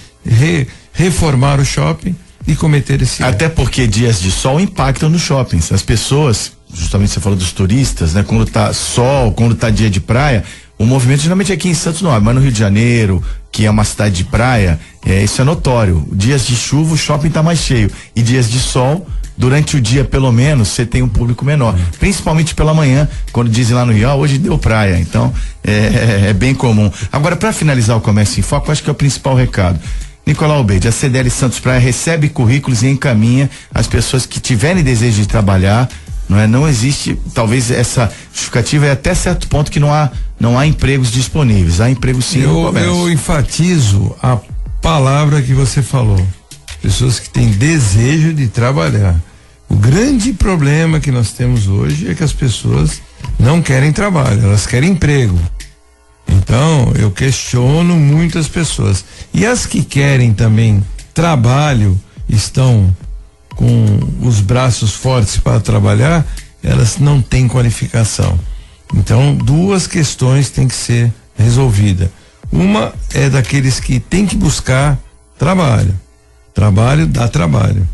reformaram o shopping e cometeram esse erro. Até porque dias de sol impactam nos shoppings. As pessoas, justamente você falou dos turistas, né? Quando tá sol, quando tá dia de praia, o movimento geralmente aqui em Santos não é, mas no Rio de Janeiro, que é uma cidade de praia, isso é notório. Dias de chuva o shopping tá mais cheio, e dias de sol, durante o dia, pelo menos, você tem um público menor. Principalmente pela manhã, quando dizem lá no Rio, hoje deu praia. Então, é bem comum. Agora, para finalizar o Comércio em Foco, acho que é o principal recado. Nicolau Beide, a CDL Santos Praia recebe currículos e encaminha as pessoas que tiverem desejo de trabalhar. Não existe, talvez essa justificativa é até certo ponto que não há empregos disponíveis. Há empregos sim no comércio. Eu enfatizo a palavra que você falou. Pessoas que têm desejo de trabalhar. O grande problema que nós temos hoje é que as pessoas não querem trabalho, elas querem emprego. Então, eu questiono muitas pessoas. E as que querem também trabalho, estão com os braços fortes para trabalhar, elas não têm qualificação. Então, 2 questões têm que ser resolvidas. Uma é daqueles que têm que buscar trabalho. Trabalho dá trabalho.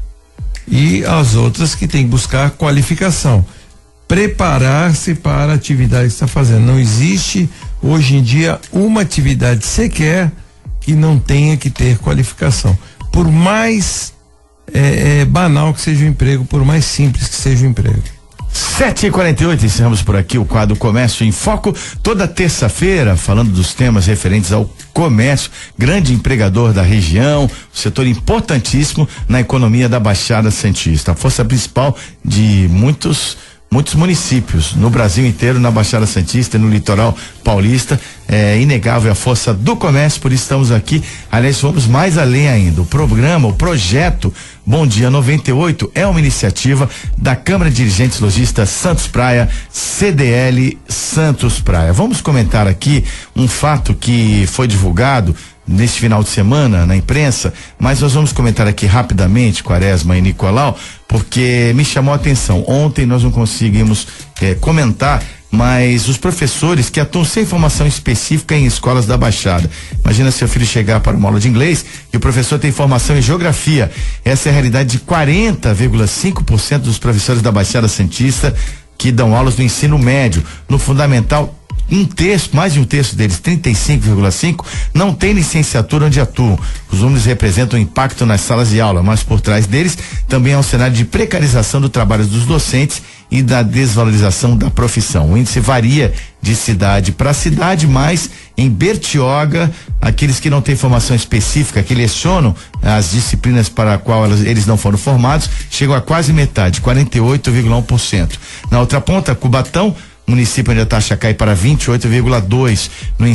E as outras que tem que buscar qualificação. Preparar-se para a atividade que está fazendo. Não existe hoje em dia uma atividade sequer que não tenha que ter qualificação. Por mais banal que seja o emprego, por mais simples que seja o emprego. 7h48, encerramos por aqui o quadro Comércio em Foco, toda terça-feira, falando dos temas referentes ao comércio, grande empregador da região, setor importantíssimo na economia da Baixada Santista, a força principal de muitos municípios no Brasil inteiro, na Baixada Santista, no litoral paulista. É inegável a força do comércio, por isso estamos aqui. Aliás, vamos mais além ainda. O projeto Bom Dia 98 é uma iniciativa da Câmara de Dirigentes Lojistas Santos Praia, CDL Santos Praia. Vamos comentar aqui um fato que foi divulgado neste final de semana na imprensa, mas nós vamos comentar aqui rapidamente, Quaresma e Nicolau, porque me chamou a atenção. Ontem nós não conseguimos comentar, mas os professores que atuam sem formação específica em escolas da Baixada. Imagina seu filho chegar para uma aula de inglês e o professor tem formação em geografia. Essa é a realidade de 40,5% dos professores da Baixada Santista que dão aulas no ensino médio. No fundamental, mais de um terço deles, 35,5%, não tem licenciatura onde atuam. Os números representam o impacto nas salas de aula, mas por trás deles também é um cenário de precarização do trabalho dos docentes e da desvalorização da profissão. O índice varia de cidade para cidade, mas em Bertioga, aqueles que não têm formação específica, que lecionam as disciplinas para a qual eles não foram formados, chegam a quase metade, 48,1%. Na outra ponta, Cubatão, município onde a taxa cai para 28,2%. No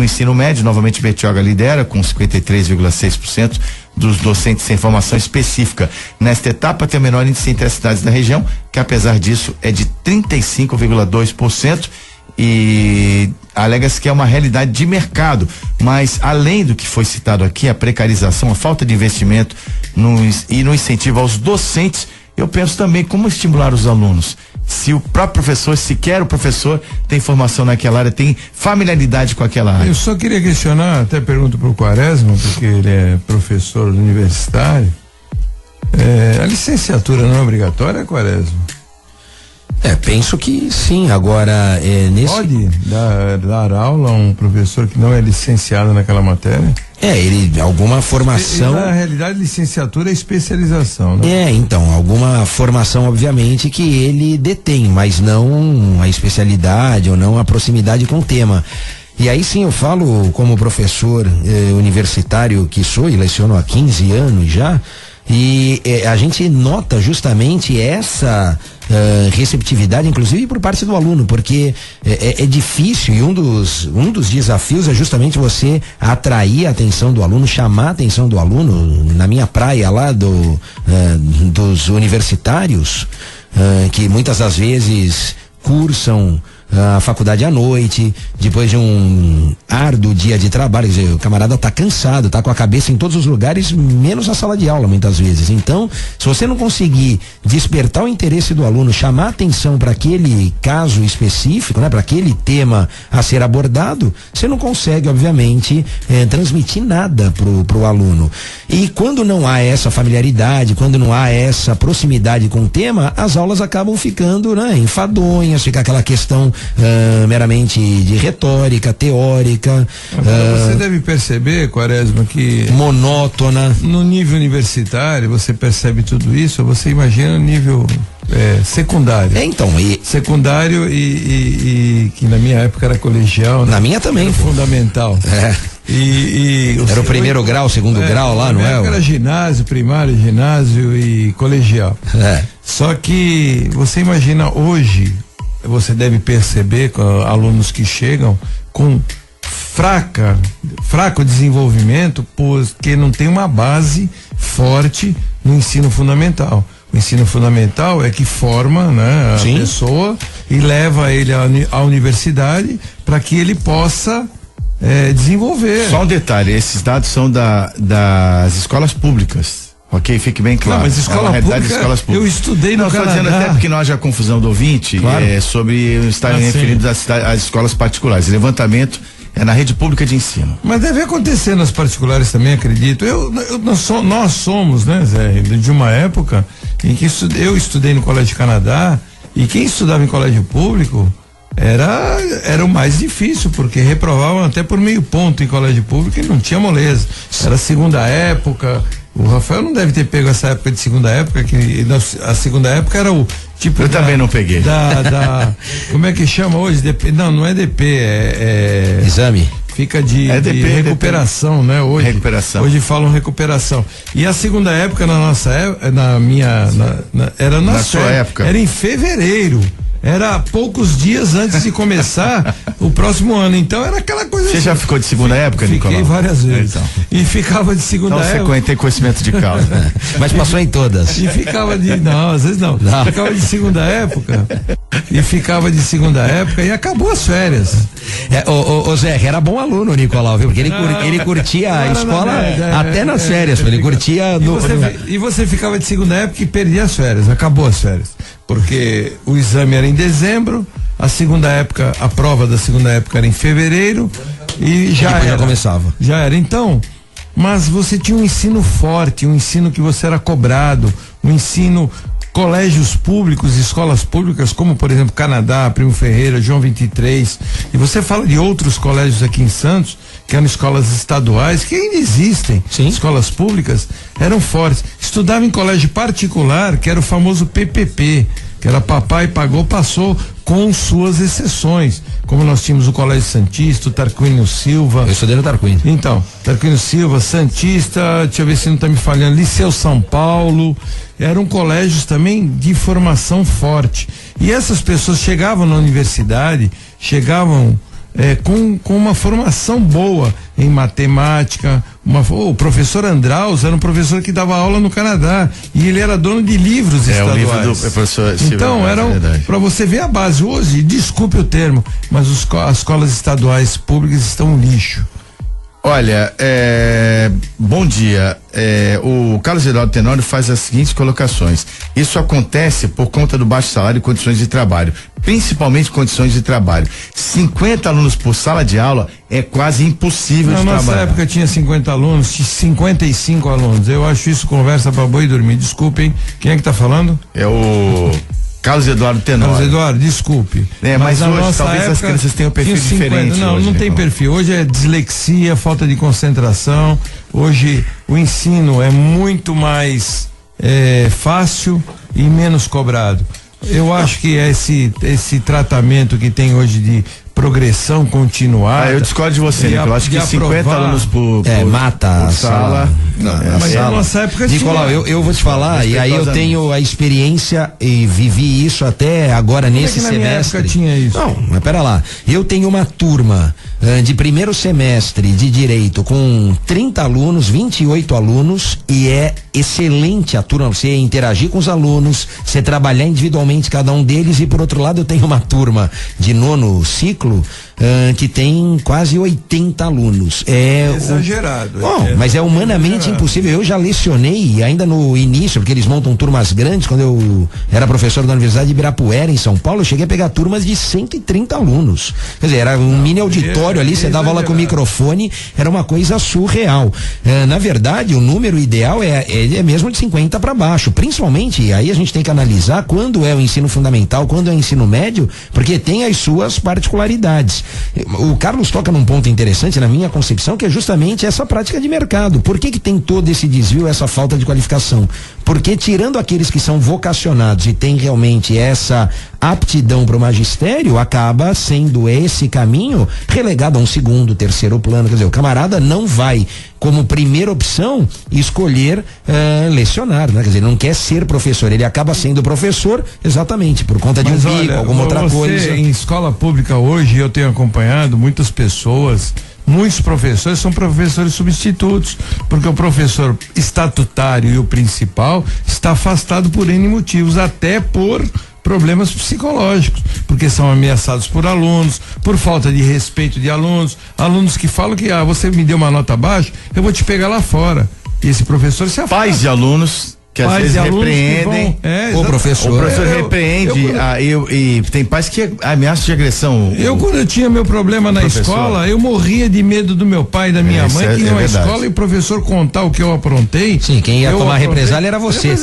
ensino médio, novamente Bertioga lidera com 53,6% dos docentes sem formação específica. Nesta etapa tem o menor índice entre as cidades da região, que apesar disso é de 35,2%, e alega-se que é uma realidade de mercado, mas além do que foi citado aqui, a precarização, a falta de investimento e no incentivo aos docentes, eu penso também como estimular os alunos. Se o próprio professor, sequer o professor tem formação naquela área, tem familiaridade com aquela área. Eu só queria questionar, até pergunto para o Quaresma, porque ele é professor universitário. A licenciatura não é obrigatória, Quaresma? Penso que sim. Agora, pode dar aula a um professor que não é licenciado naquela matéria? Alguma formação. Na realidade, licenciatura é especialização, né? Então, alguma formação, obviamente, que ele detém, mas não a especialidade ou não a proximidade com o tema. E aí sim eu falo como professor universitário que sou e leciono há 15 anos já, e a gente nota justamente essa receptividade, inclusive por parte do aluno, porque é difícil, e um dos desafios é justamente você atrair a atenção do aluno, chamar a atenção do aluno. Na minha praia lá dos universitários, que muitas das vezes cursam a faculdade à noite, depois de um árduo dia de trabalho, quer dizer, o camarada tá cansado, tá com a cabeça em todos os lugares, menos na sala de aula, muitas vezes. Então, se você não conseguir despertar o interesse do aluno, chamar a atenção para aquele caso específico, né, para aquele tema a ser abordado, você não consegue, obviamente, transmitir nada pro aluno. E quando não há essa familiaridade, quando não há essa proximidade com o tema, as aulas acabam ficando, né, enfadonhas, fica aquela questão meramente de retórica, teórica. Você deve perceber, Quaresma, que monótona. No nível universitário, você percebe tudo isso, você imagina o nível secundário. Secundário e que na minha época era colegial. Na minha também. Era fundamental. Era o primeiro grau, segundo grau lá, não é? Era ginásio, primário, ginásio e colegial. Só que você imagina hoje, você deve perceber com alunos que chegam com fraco desenvolvimento, porque não tem uma base forte no ensino fundamental. O ensino fundamental é que forma, né, a pessoa e leva ele à universidade para que ele possa desenvolver. Só um detalhe, esses dados são das escolas públicas. Ok, fique bem claro. Não, mas escolas públicas. Eu estudei no Canadá. Estou dizendo até porque não haja confusão do ouvinte, claro, sobre estarem referidos às escolas particulares. O levantamento é na rede pública de ensino. Mas deve acontecer nas particulares também, acredito. Nós somos, né, Zé, de uma época em que eu estudei no Colégio Canadá, e quem estudava em colégio público era o mais difícil, porque reprovavam até por meio ponto em colégio público e não tinha moleza. Era segunda época. O Rafael não deve ter pego essa época de segunda época, que a segunda época era o tipo. Eu também não peguei. Como é que chama hoje? DP, não é DP, exame. Fica de recuperação, DP. Né? Recuperação. Hoje falam recuperação. E a segunda época, na nossa época, era na sua época. Era em fevereiro. Era poucos dias antes de começar o próximo ano. Então era aquela coisa. Você já ficou de segunda época, Nicolau? Fiquei várias vezes. Então. E ficava de segunda época. Você tem conhecimento de causa. Mas passou em todas. E ficava não, às vezes não. Ficava de segunda época. E acabou as férias. Ô Zé, era bom aluno o Nicolau, viu? Porque ele curtia a escola até nas férias. Ele curtia. E você ficava de segunda época e perdia as férias. Acabou as férias. Porque o exame era em dezembro a prova da segunda época era em fevereiro e já começava. Já era. Então, mas você tinha um ensino forte, um ensino que você era cobrado, um ensino, colégios públicos, escolas públicas, como por exemplo Canadá, Primo Ferreira, João 23, e você fala de outros colégios aqui em Santos, que eram escolas estaduais, que ainda existem, sim, escolas públicas, eram fortes. Estudava em colégio particular, que era o famoso PPP, que era papai pagou, passou, com suas exceções, como nós tínhamos o Colégio Santista, o Tarquínio Silva. Eu estudei no Tarquínio. Então, Tarquínio Silva, Santista, deixa eu ver se não está me falhando, Liceu São Paulo, eram colégios também de formação forte. E essas pessoas chegavam na universidade, chegavam com uma formação boa em matemática. O professor Andraus era um professor que dava aula no Canadá e ele era dono de livros estaduais. O livro do professor Silva. Então, para você ver a base. Hoje, desculpe o termo, mas as escolas estaduais públicas estão um lixo. Olha, bom dia. O Carlos Eduardo Tenório faz as seguintes colocações. Isso acontece por conta do baixo salário e condições de trabalho, principalmente condições de trabalho. 50 alunos por sala de aula é quase impossível de trabalhar. Na nossa época tinha 50 alunos, 55 alunos. Eu acho isso conversa pra boi dormir. Desculpem, quem é que tá falando? É o Carlos Eduardo Tenório. Carlos Eduardo, desculpe. Mas hoje talvez as crianças tenham um perfil diferente. Não tem perfil. Hoje é dislexia, falta de concentração. Hoje o ensino é muito mais fácil e menos cobrado. Eu acho que esse tratamento que tem hoje de progressão continuada. Eu discordo de você, Nicolau. Acho que 50 alunos por mata por sala. Mas na nossa época Nicolau, eu vou te falar, e aí eu tenho a experiência e vivi isso até agora nesse semestre. Na minha época tinha isso? Não, mas pera lá. Eu tenho uma turma de primeiro semestre de direito com 30 alunos, 28 alunos, e é excelente a turma, você interagir com os alunos, você trabalhar individualmente cada um deles, e por outro lado eu tenho uma turma de nono ciclo que tem quase 80 alunos. Exagerado. Mas é humanamente impossível. Eu já lecionei ainda no início, porque eles montam turmas grandes. Quando eu era professor da Universidade de Ibirapuera, em São Paulo, eu cheguei a pegar turmas de 130 alunos. Quer dizer, era um mini auditório ali, você dava aula com microfone, era uma coisa surreal. Na verdade, o número ideal é mesmo de 50 para baixo. Principalmente, aí a gente tem que analisar quando é o ensino fundamental, quando é o ensino médio, porque tem as suas particularidades. O Carlos toca num ponto interessante na minha concepção, que é justamente essa prática de mercado. Por que tem todo esse desvio, essa falta de qualificação? Porque tirando aqueles que são vocacionados e têm realmente essa aptidão para o magistério, acaba sendo esse caminho relegado a um segundo, terceiro plano. Quer dizer, o camarada não vai, como primeira opção, escolher lecionar, né? Quer dizer, não quer ser professor, ele acaba sendo professor exatamente por conta de bico, alguma outra coisa. Em escola pública hoje, eu tenho acompanhado muitas pessoas, muitos professores são professores substitutos, porque o professor estatutário e o principal está afastado por N motivos, até por problemas psicológicos, porque são ameaçados por alunos, por falta de respeito de alunos que falam que você me deu uma nota baixa, eu vou te pegar lá fora. E esse professor se afasta. Pais de alunos que às vezes repreendem o professor repreende e tem pais que ameaçam de agressão. Quando eu tinha meu problema na escola, eu morria de medo do meu pai e da minha mãe, que iam à escola e o professor contar o que eu aprontei. Sim, quem ia tomar represália era você.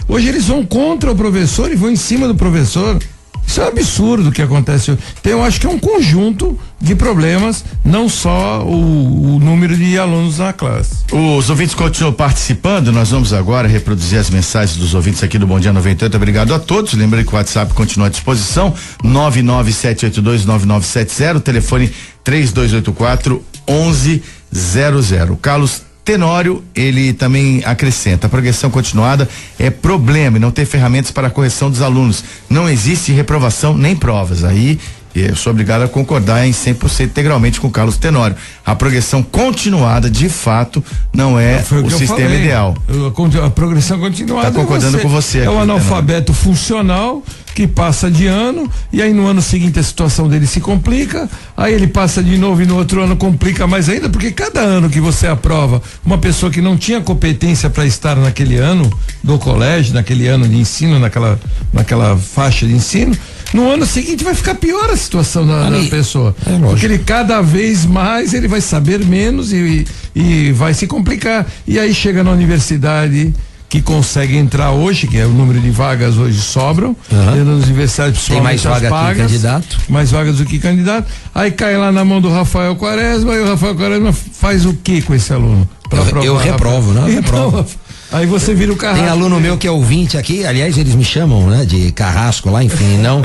Hoje eles vão contra o professor e vão em cima do professor. Isso é um absurdo que acontece. Então eu acho que é um conjunto de problemas, não só o número de alunos na classe. Os ouvintes continuam participando, nós vamos agora reproduzir as mensagens dos ouvintes aqui do Bom Dia 98. Obrigado a todos, lembrando que o WhatsApp continua à disposição, 997829970, telefone 3284-1100. Carlos Tenório, ele também acrescenta: a progressão continuada é problema e não ter ferramentas para a correção dos alunos. Não existe reprovação nem provas. Aí eu sou obrigado a concordar em 100% integralmente com o Carlos Tenório. A progressão continuada, de fato, não é o sistema ideal. A progressão continuada. Está concordando com você. É o analfabeto funcional que passa de ano, e aí no ano seguinte a situação dele se complica, aí ele passa de novo e no outro ano complica mais ainda, porque cada ano que você aprova uma pessoa que não tinha competência para estar naquele ano do colégio, naquele ano de ensino, naquela faixa de ensino, no ano seguinte vai ficar pior a situação da pessoa. Porque ele cada vez mais ele vai saber menos e vai se complicar. E aí chega na universidade, que consegue entrar hoje, que é o número de vagas hoje sobram, dentro das universidades tem mais vaga que candidato. Mais vagas do que candidato. Aí cai lá na mão do Rafael Quaresma, e o Rafael Quaresma faz o que com esse aluno? Eu reprovo, né? Então, aí você vira o carrasco. Tem aluno meu que é ouvinte aqui, aliás, eles me chamam, né, de carrasco lá, enfim, não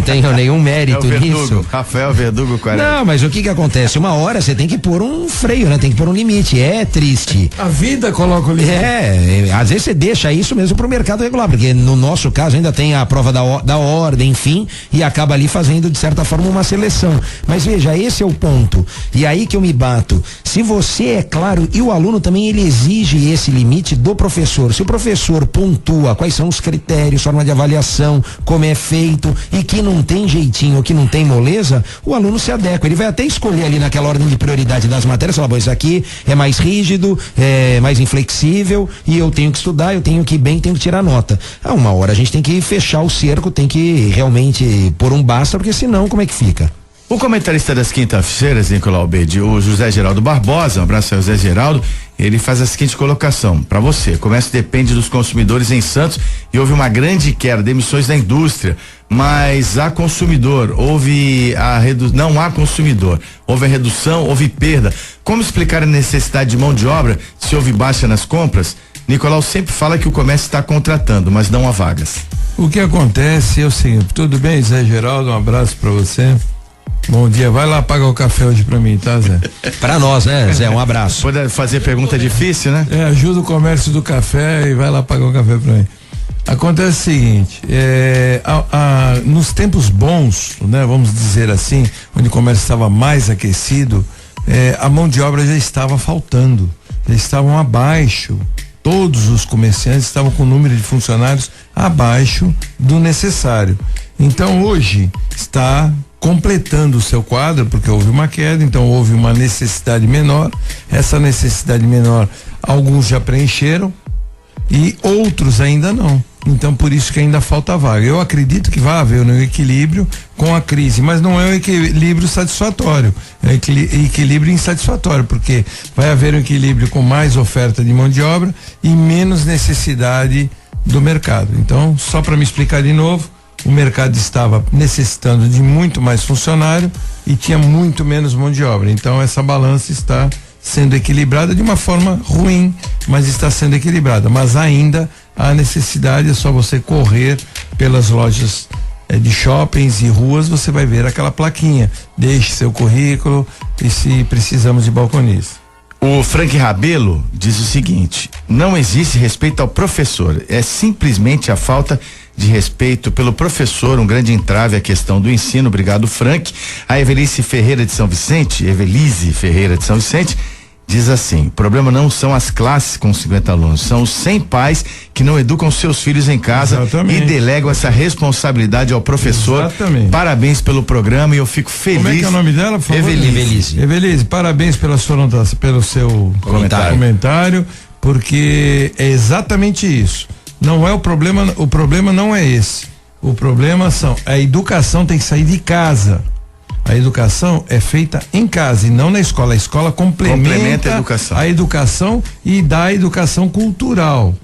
tenho nenhum mérito nisso. Rafael Verdugo 40. Não, mas o que acontece? Uma hora você tem que pôr um freio, né? Tem que pôr um limite. É triste. A vida coloca o limite. Às vezes você deixa isso mesmo pro mercado regular, porque no nosso caso ainda tem a prova da ordem, enfim, e acaba ali fazendo, de certa forma, uma seleção. Mas veja, esse é o ponto. E aí que eu me bato. Se você é claro, e o aluno também, ele exige esse limite do professor. Se o professor pontua quais são os critérios, forma de avaliação, como é feito, e que não tem jeitinho, que não tem moleza, o aluno se adequa. Ele vai até escolher ali naquela ordem de prioridade das matérias, falar, bom, isso aqui é mais rígido, é mais inflexível, e eu tenho que estudar, eu tenho que ir bem, tenho que tirar nota. Uma hora a gente tem que fechar o cerco, tem que realmente pôr um basta, porque senão como é que fica? O comentarista das quintas-feiras, Nicolau Bede, o José Geraldo Barbosa, um abraço ao José Geraldo, ele faz a seguinte colocação para você: o comércio depende dos consumidores em Santos e houve uma grande queda de emissões da indústria, mas há consumidor, não há consumidor, houve a redução, houve perda. Como explicar a necessidade de mão de obra se houve baixa nas compras? Nicolau sempre fala que o comércio está contratando, mas não há vagas. O que acontece é o seguinte: tudo bem, Zé Geraldo, um abraço para você. Bom dia, vai lá pagar o café hoje pra mim, tá, Zé? Pra nós, né, Zé? Um abraço. Pode fazer pergunta difícil, né? Ajuda o comércio do café e vai lá pagar o café pra mim. Acontece o seguinte, nos tempos bons, né, vamos dizer assim, onde o comércio estava mais aquecido, a mão de obra já estava faltando, já estavam abaixo. Todos os comerciantes estavam com o número de funcionários abaixo do necessário. Então hoje está completando o seu quadro, porque houve uma queda, então houve uma necessidade menor. Essa necessidade menor, alguns já preencheram e outros ainda não. Então por isso que ainda falta vaga. Eu acredito que vai haver um equilíbrio com a crise, mas não é um equilíbrio satisfatório, é equilíbrio insatisfatório, porque vai haver um equilíbrio com mais oferta de mão de obra e menos necessidade do mercado. Então, só para me explicar de novo, o mercado estava necessitando de muito mais funcionário e tinha muito menos mão de obra. Então essa balança está sendo equilibrada de uma forma ruim, mas está sendo equilibrada. Mas ainda há necessidade, é só você correr pelas lojas de shoppings e ruas, você vai ver aquela plaquinha: deixe seu currículo e se precisamos de balconista. O Frank Rabelo diz o seguinte: não existe respeito ao professor, é simplesmente a falta de respeito pelo professor, um grande entrave à questão do ensino. Obrigado, Frank. A Evelise Ferreira de São Vicente diz assim: o problema não são as classes com 50 alunos, são os 100 pais que não educam seus filhos em casa. Exatamente. E delegam essa responsabilidade ao professor. Exatamente. Parabéns pelo programa e eu fico feliz. Como é que é o nome dela, por favor? Evelise, parabéns pelo seu comentário, porque é exatamente isso. Não é o problema não é esse. O problema a educação tem que sair de casa. A educação é feita em casa e não na escola. A escola complementa a educação e dá a educação cultural,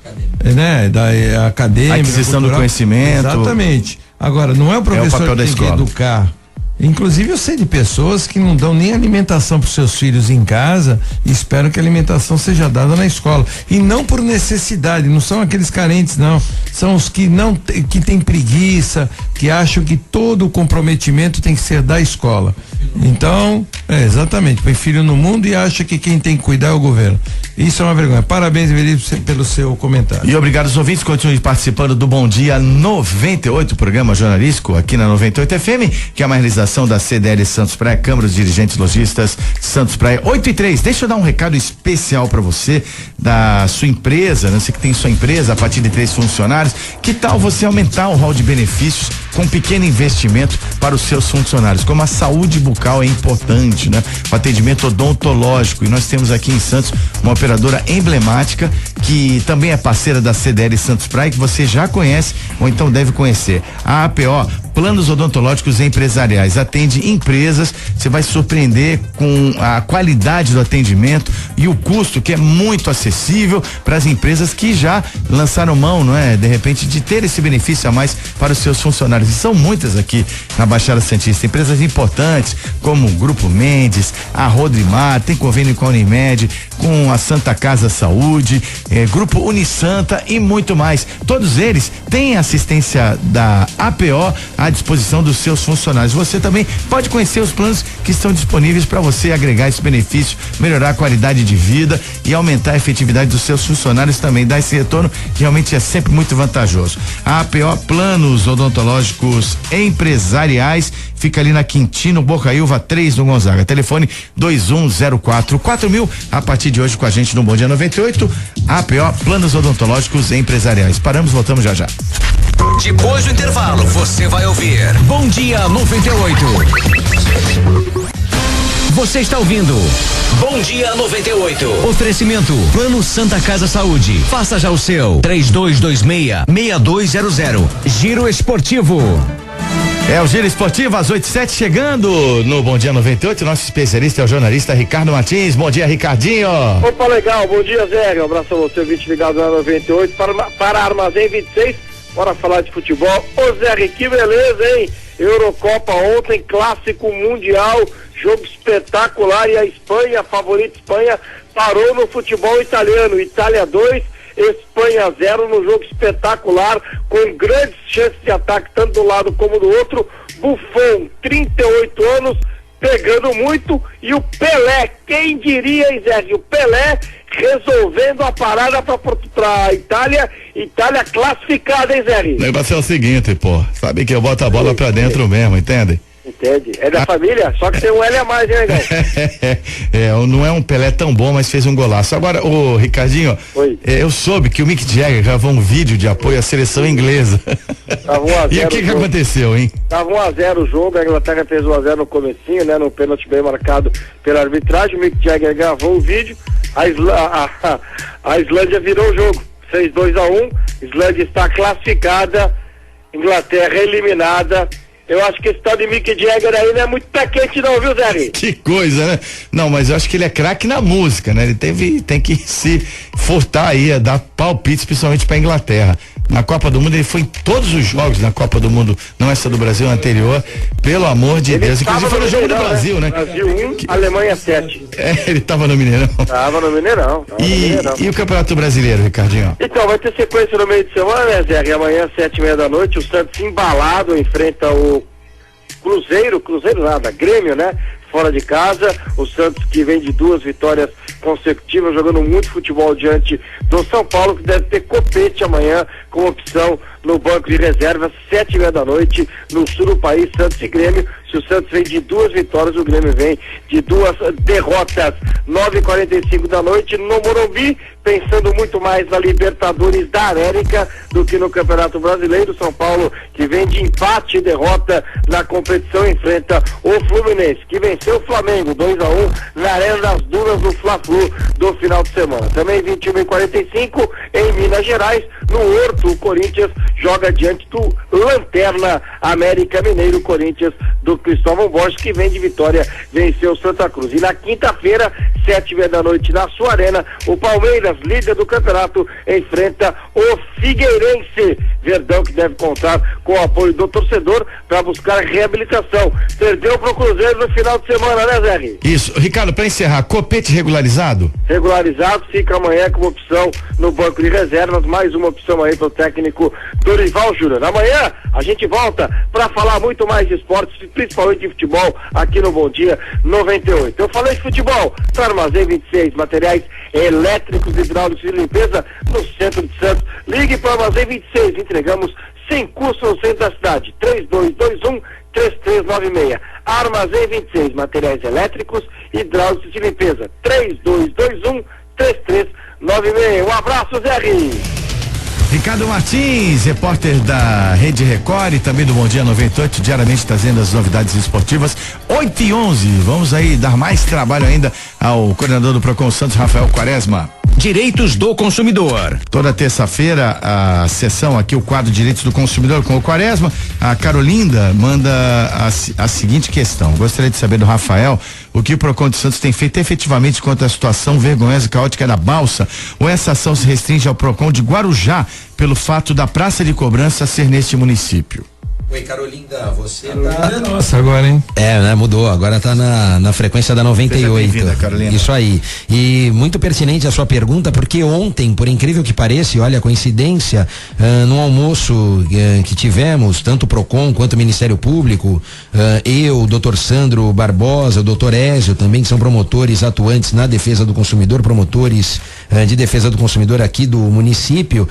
né? Da acadêmica, a aquisição cultural, do conhecimento. Exatamente. Agora, não é o professor que tem que educar. Inclusive eu sei de pessoas que não dão nem alimentação para os seus filhos em casa e esperam que a alimentação seja dada na escola, e não por necessidade. Não são aqueles carentes, não, são os que que têm preguiça, que acham que todo o comprometimento tem que ser da escola. Então, exatamente, põe filho no mundo e acha que quem tem que cuidar é o governo. Isso é uma vergonha. Parabéns, Evelise, pelo seu comentário. E obrigado aos ouvintes, continuem participando do Bom Dia 98, programa jornalístico aqui na 98 FM, que é uma realização da CDL Santos Praia, Câmara dos Dirigentes Lojistas Santos Praia. 8:03. Deixa eu dar um recado especial para você da sua empresa, né? Você que tem sua empresa a partir de 3 funcionários, que tal você aumentar o rol de benefícios com um pequeno investimento para os seus funcionários. Como a saúde bucal é importante, né? O atendimento odontológico, e nós temos aqui em Santos uma operadora emblemática que também é parceira da CDL Santos Praia, que você já conhece ou então deve conhecer. A APO Planos Odontológicos Empresariais atende empresas, você vai se surpreender com a qualidade do atendimento e o custo, que é muito acessível para as empresas que já lançaram mão, não é? De repente, de ter esse benefício a mais para os seus funcionários. E são muitas aqui na Baixada Santista, empresas importantes como o Grupo Mendes, a Rodrimar, tem convênio com a Unimed, com a Santa Casa Saúde, Grupo Unisanta e muito mais. Todos eles têm assistência da APO à disposição dos seus funcionários. Você também pode conhecer os planos que estão disponíveis para você agregar esse benefício, melhorar a qualidade de vida e aumentar a efetividade dos seus funcionários também, dar esse retorno que realmente é sempre muito vantajoso. A APO Planos Odontológicos Empresariais fica ali na Quintino Bocaiúva 3 no Gonzaga. Telefone 21044000. A partir de hoje com a gente no Bom Dia 98, APO Planos Odontológicos Empresariais. Paramos, voltamos já já. Depois do intervalo, você vai ouvir Bom Dia 98. Você está ouvindo Bom Dia 98. Oferecimento Plano Santa Casa Saúde. Faça já o seu. 3226-6200. Giro Esportivo. É o Giro Esportivo às 8h07, chegando no Bom Dia 98. Nosso especialista é o jornalista Ricardo Martins. Bom dia, Ricardinho. Opa, legal. Bom dia, Zé. Um abraço a você, 20 ligado na 98 para Armazém 26. Bora falar de futebol. Ô Zé, que beleza, hein? Eurocopa ontem, clássico mundial, jogo espetacular, e a Espanha, a favorita Espanha, parou no futebol italiano. Itália 2, Espanha 0, no jogo espetacular, com grandes chances de ataque, tanto do lado como do outro. Buffon, 38 anos, pegando muito, e o Pelé, quem diria, hein, Zé? O Pelé resolvendo a parada pra Itália classificada, hein, Zé? O negócio é o seguinte, pô, sabe que eu boto a bola pra dentro mesmo, entende? Entende? É da família, só que tem um L a mais, hein, negão? Não é um Pelé tão bom, mas fez um golaço. Agora, ô Ricardinho, eu soube que o Mick Jagger gravou um vídeo de apoio à seleção inglesa. Tava 1-0. E o que aconteceu, hein? Tava 1-0 o jogo, a Inglaterra fez 1-0 no comecinho, né? No pênalti bem marcado pela arbitragem. O Mick Jagger gravou o vídeo, a Islândia virou o jogo, fez 2-1, Islândia está classificada, Inglaterra eliminada. Eu acho que esse tal de Mick Jagger aí não é muito pé quente não, viu, Zé? Que coisa, né? Não, mas eu acho que ele é craque na música, né? Ele tem que se furtar aí, a dar palpites, principalmente pra Inglaterra. Na Copa do Mundo, ele foi em todos os jogos na Copa do Mundo, não essa do Brasil, anterior, pelo amor de Deus. Inclusive foi no jogo do Brasil, né? Brasil 1, Alemanha 7. Ele tava no Mineirão. Tava no Mineirão. E o Campeonato Brasileiro, Ricardinho? Então, vai ter sequência no meio de semana, né, Zé? E amanhã, 7h30 da noite, o Santos embalado enfrenta o Cruzeiro nada, Grêmio, né? Fora de casa, o Santos que vem de 2 vitórias consecutivas, jogando muito futebol diante do São Paulo, que deve ter Copete amanhã com opção no banco de reservas, 7h30 da noite, no sul do país, Santos e Grêmio. Se o Santos vem de 2 vitórias, o Grêmio vem de 2 derrotas. 9h45 da noite no Morumbi, pensando muito mais na Libertadores da América do que no Campeonato Brasileiro. São Paulo, que vem de empate e derrota na competição, enfrenta o Fluminense, que venceu o Flamengo 2-1 na Arena das Dunas do Fla-Flu do final de semana. Também 21h45 em Minas Gerais, no Horto, o Corinthians joga diante do Lanterna América Mineiro. Corinthians do Cristóvão Borges, que vem de vitória, venceu o Santa Cruz. E na quinta-feira, 7h30 da noite, na sua arena, o Palmeiras, líder do campeonato, enfrenta o Figueirense. Verdão, que deve contar com o apoio do torcedor para buscar reabilitação. Perdeu pro Cruzeiro no final de semana, né, Zé? Isso. Ricardo, para encerrar, Copete regularizado? Regularizado, fica amanhã como opção no banco de reservas, mais uma opção aí pro técnico Dorival Júnior. Amanhã a gente volta para falar muito mais de esportes, principalmente de futebol, aqui no Bom Dia 98. Eu falei de futebol, para Armazém 26, materiais elétricos, hidráulicos e limpeza no centro de Santos. Ligue para Armazém 26, entregamos sem custo no centro da cidade. 3221-3396. Armazém 26, materiais elétricos, hidráulicos e limpeza. 3221-3396. Um abraço, Zé. Ricardo Martins, repórter da Rede Record e também do Bom Dia 98, diariamente trazendo as novidades esportivas. 8h11, vamos aí dar mais trabalho ainda ao coordenador do Procon Santos, Rafael Quaresma. Direitos do consumidor. Toda terça-feira a sessão aqui, o quadro Direitos do Consumidor com o Quaresma. A Carolinda manda a seguinte questão: gostaria de saber do Rafael o que o Procon de Santos tem feito efetivamente contra a situação vergonhosa e caótica da Balsa, ou essa ação se restringe ao Procon de Guarujá pelo fato da praça de cobrança ser neste município? Oi, Carolinda, você tá... Nossa, agora, hein? Né, mudou, agora tá na frequência da 98. Carolina. Isso aí. E muito pertinente a sua pergunta, porque ontem, por incrível que pareça, olha a coincidência, no almoço que tivemos, tanto o Procon quanto o Ministério Público, eu, o Dr. Sandro Barbosa, o Dr. Ézio também, que são promotores atuantes na defesa do consumidor, promotores de defesa do consumidor aqui do município,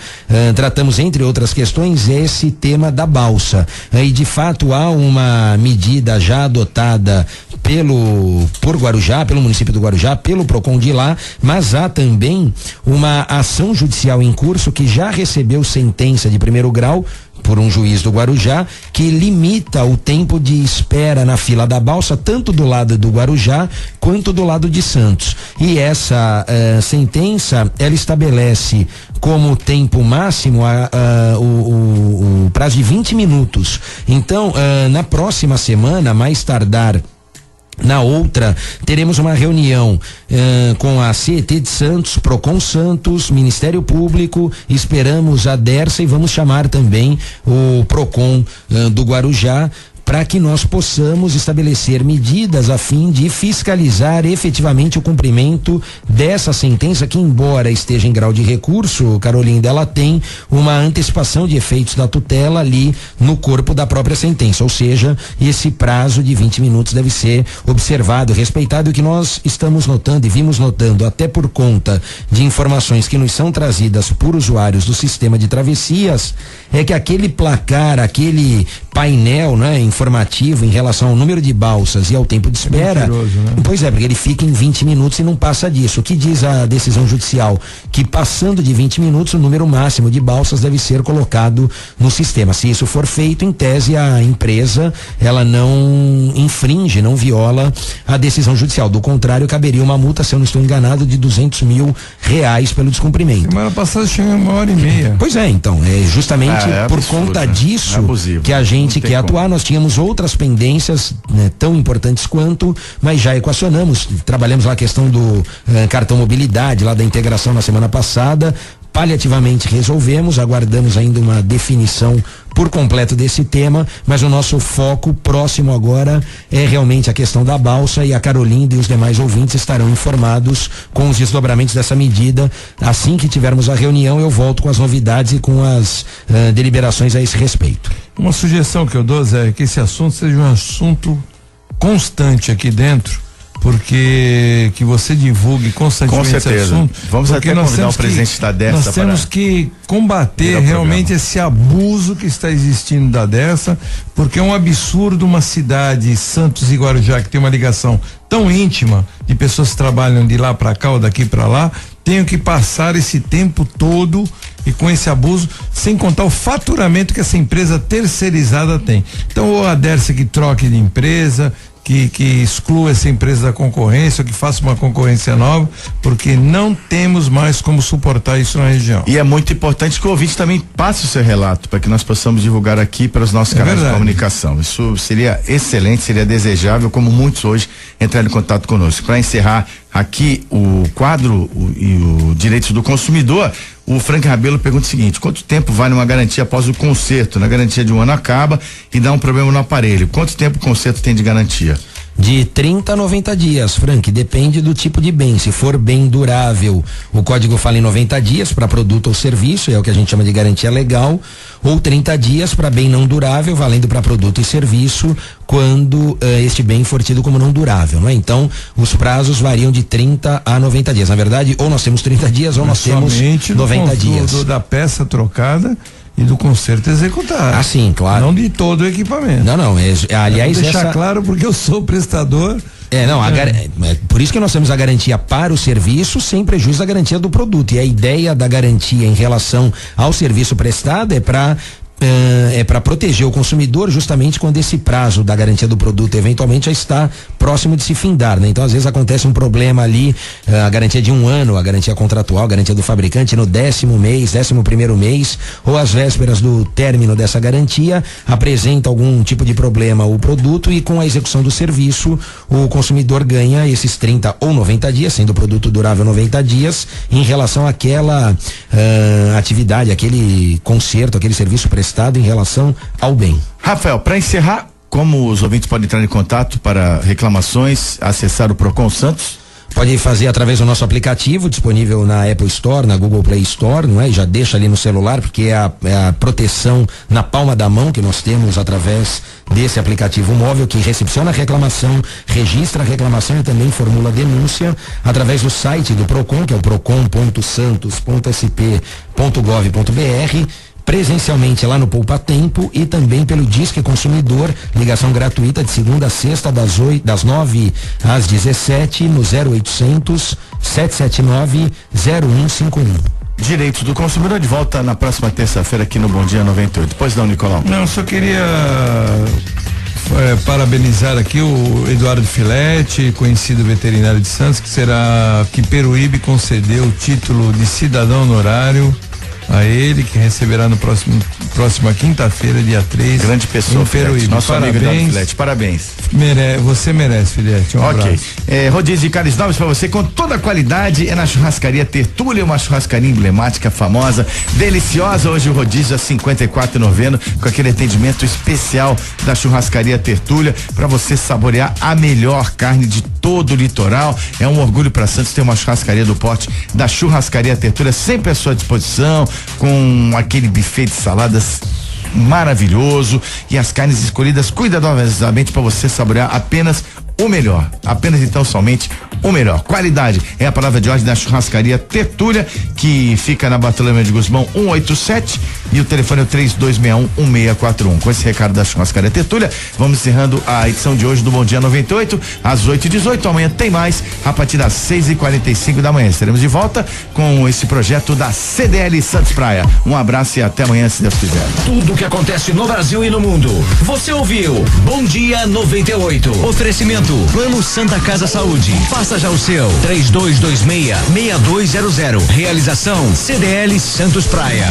tratamos, entre outras questões, esse tema da balsa. E de fato há uma medida já adotada por Guarujá, pelo município do Guarujá, pelo Procon de lá, mas há também uma ação judicial em curso que já recebeu sentença de primeiro grau por um juiz do Guarujá, que limita o tempo de espera na fila da balsa, tanto do lado do Guarujá quanto do lado de Santos. E essa sentença, ela estabelece como tempo máximo o prazo de 20 minutos. Então, na próxima semana, mais tardar na outra, teremos uma reunião com a CET de Santos, Procon Santos, Ministério Público, esperamos a Dersa e vamos chamar também o Procon do Guarujá, para que nós possamos estabelecer medidas a fim de fiscalizar efetivamente o cumprimento dessa sentença, que embora esteja em grau de recurso, Carolinda, ela tem uma antecipação de efeitos da tutela ali no corpo da própria sentença, ou seja, esse prazo de 20 minutos deve ser observado, respeitado. O que nós estamos notando e vimos notando, até por conta de informações que nos são trazidas por usuários do sistema de travessias, é que aquele placar, aquele painel, né, informativo em relação ao número de balsas e ao tempo de espera, né? Pois é, porque ele fica em 20 minutos e não passa disso. O que diz a decisão judicial? Que passando de 20 minutos, o número máximo de balsas deve ser colocado no sistema. Se isso for feito, em tese, a empresa, ela não infringe, não viola a decisão judicial. Do contrário, caberia uma multa, se eu não estou enganado, de R$200 mil pelo descumprimento. Semana passada chegou 1h30. Pois é, então, é justamente por absurdo, conta né? disso Abusivo, que a gente quer atuar. Nós tínhamos outras pendências, né, tão importantes quanto, mas já equacionamos. Trabalhamos lá a questão do cartão mobilidade, lá da integração na semana passada. Paliativamente resolvemos, aguardamos ainda uma definição por completo desse tema, mas o nosso foco próximo agora é realmente a questão da balsa, e a Carolinda e os demais ouvintes estarão informados com os desdobramentos dessa medida. Assim que tivermos a reunião, eu volto com as novidades e com as deliberações a esse respeito. Uma sugestão que eu dou, Zé, é que esse assunto seja um assunto constante aqui dentro, porque que você divulgue constantemente esse assunto. Vamos até convidar o presidente da Dersa. Nós temos que combater realmente esse abuso que está existindo da Dersa, porque é um absurdo uma cidade, Santos e Guarujá, que tem uma ligação tão íntima de pessoas que trabalham de lá para cá ou daqui para lá, tenham que passar esse tempo todo e com esse abuso, sem contar o faturamento que essa empresa terceirizada tem. Então, ou a Dersa que troque de empresa, que exclua essa empresa da concorrência, ou que faça uma concorrência nova, porque não temos mais como suportar isso na região. E é muito importante que o ouvinte também passe o seu relato, para que nós possamos divulgar aqui para os nossos canais de comunicação. Isso seria excelente, seria desejável, como muitos hoje entraram em contato conosco. Para encerrar aqui o quadro e o Direitos do Consumidor, o Frank Rabelo pergunta o seguinte: quanto tempo vale uma garantia após o conserto? Na garantia de um ano acaba e dá um problema no aparelho. Quanto tempo o conserto tem de garantia? De 30 a 90 dias, Frank, depende do tipo de bem. Se for bem durável, o código fala em 90 dias para produto ou serviço, é o que a gente chama de garantia legal, ou 30 dias para bem não durável, valendo para produto e serviço, quando este bem for tido como não durável, não é? Então, os prazos variam de 30 a 90 dias. Na verdade, ou nós temos 30 dias ou nós temos 90 dias. Da peça trocada e do conserto executado. Ah, sim, claro. Não de todo o equipamento. Não, aliás, deixar claro, porque eu sou prestador Por isso que nós temos a garantia para o serviço sem prejuízo da garantia do produto. E a ideia da garantia em relação ao serviço prestado é para proteger o consumidor justamente quando esse prazo da garantia do produto eventualmente já está próximo de se findar, né? Então às vezes acontece um problema ali, a garantia de 1 ano, a garantia contratual, a garantia do fabricante no 11º mês ou às vésperas do término dessa garantia apresenta algum tipo de problema o produto e com a execução do serviço o consumidor ganha esses 30 ou 90 dias, sendo o produto durável 90 dias em relação àquela atividade, aquele conserto, aquele serviço prestado em relação ao bem. Rafael, para encerrar, como os ouvintes podem entrar em contato para reclamações, acessar o Procon Santos? Pode fazer através do nosso aplicativo, disponível na Apple Store, na Google Play Store, não é? Já deixa ali no celular, porque é a proteção na palma da mão que nós temos através desse aplicativo móvel que recepciona a reclamação, registra a reclamação e também formula a denúncia através do site do Procon, que é o procon.santos.sp.gov.br, presencialmente lá no Poupa Tempo e também pelo Disque Consumidor, ligação gratuita de segunda a sexta das 9 às 17 no 0800 779 0151. Direitos do consumidor de volta na próxima terça-feira aqui no Bom Dia 98. Pois não, Nicolau? Não, só queria parabenizar aqui o Eduardo Filete, conhecido veterinário de Santos, que Peruíbe concedeu o título de cidadão honorário a ele, que receberá no próxima quinta-feira, dia 3. Grande pessoa, Peruíbe. Nosso amigo Eduardo Filete, parabéns. Você merece, Filete. Ok. Rodízio de carnes nobres pra você com toda a qualidade é na Churrascaria Tertúlia, uma churrascaria emblemática, famosa, deliciosa. Hoje o rodízio a R$54,90 com aquele atendimento especial da Churrascaria Tertúlia pra você saborear a melhor carne de todo o litoral. É um orgulho pra Santos ter uma churrascaria do porte da Churrascaria Tertúlia, sempre à sua disposição, com aquele buffet de saladas maravilhoso e as carnes escolhidas cuidadosamente para você saborear apenas o melhor. Apenas então somente o melhor. Qualidade é a palavra de ordem da Churrascaria Tertúlia, que fica na Bartolomeu de Guzmão 187 e o telefone é o 3261-1641. Com esse recado da Churrascaria Tertúlia, vamos encerrando a edição de hoje do Bom Dia 98 às 8h18. Amanhã tem mais a partir das 6h45 da manhã. Estaremos de volta com esse projeto da CDL Santos Praia. Um abraço e até amanhã, se Deus quiser. Tudo o que acontece no Brasil e no mundo. Você ouviu Bom Dia 98. Oferecimento Plano Santa Casa Saúde. Faça já o seu. 3226-6200. Realização CDL Santos Praia.